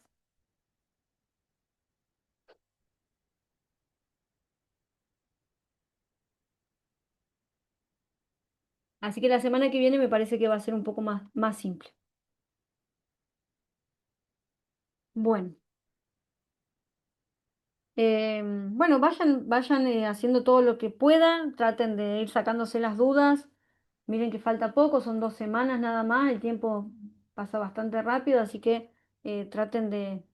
Así que la semana que viene me parece que va a ser un poco más simple. Bueno, bueno, vayan haciendo todo lo que puedan, traten de ir sacándose las dudas. Miren que falta poco, son 2 semanas nada más, el tiempo pasa bastante rápido, así que traten de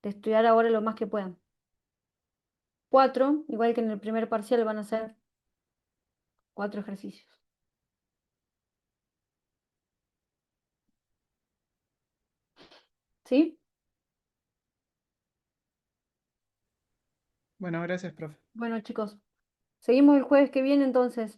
estudiar ahora lo más que puedan. 4, igual que en el primer parcial, van a ser 4 ejercicios. ¿Sí? Bueno, gracias, profe. Bueno, chicos, seguimos el jueves que viene entonces.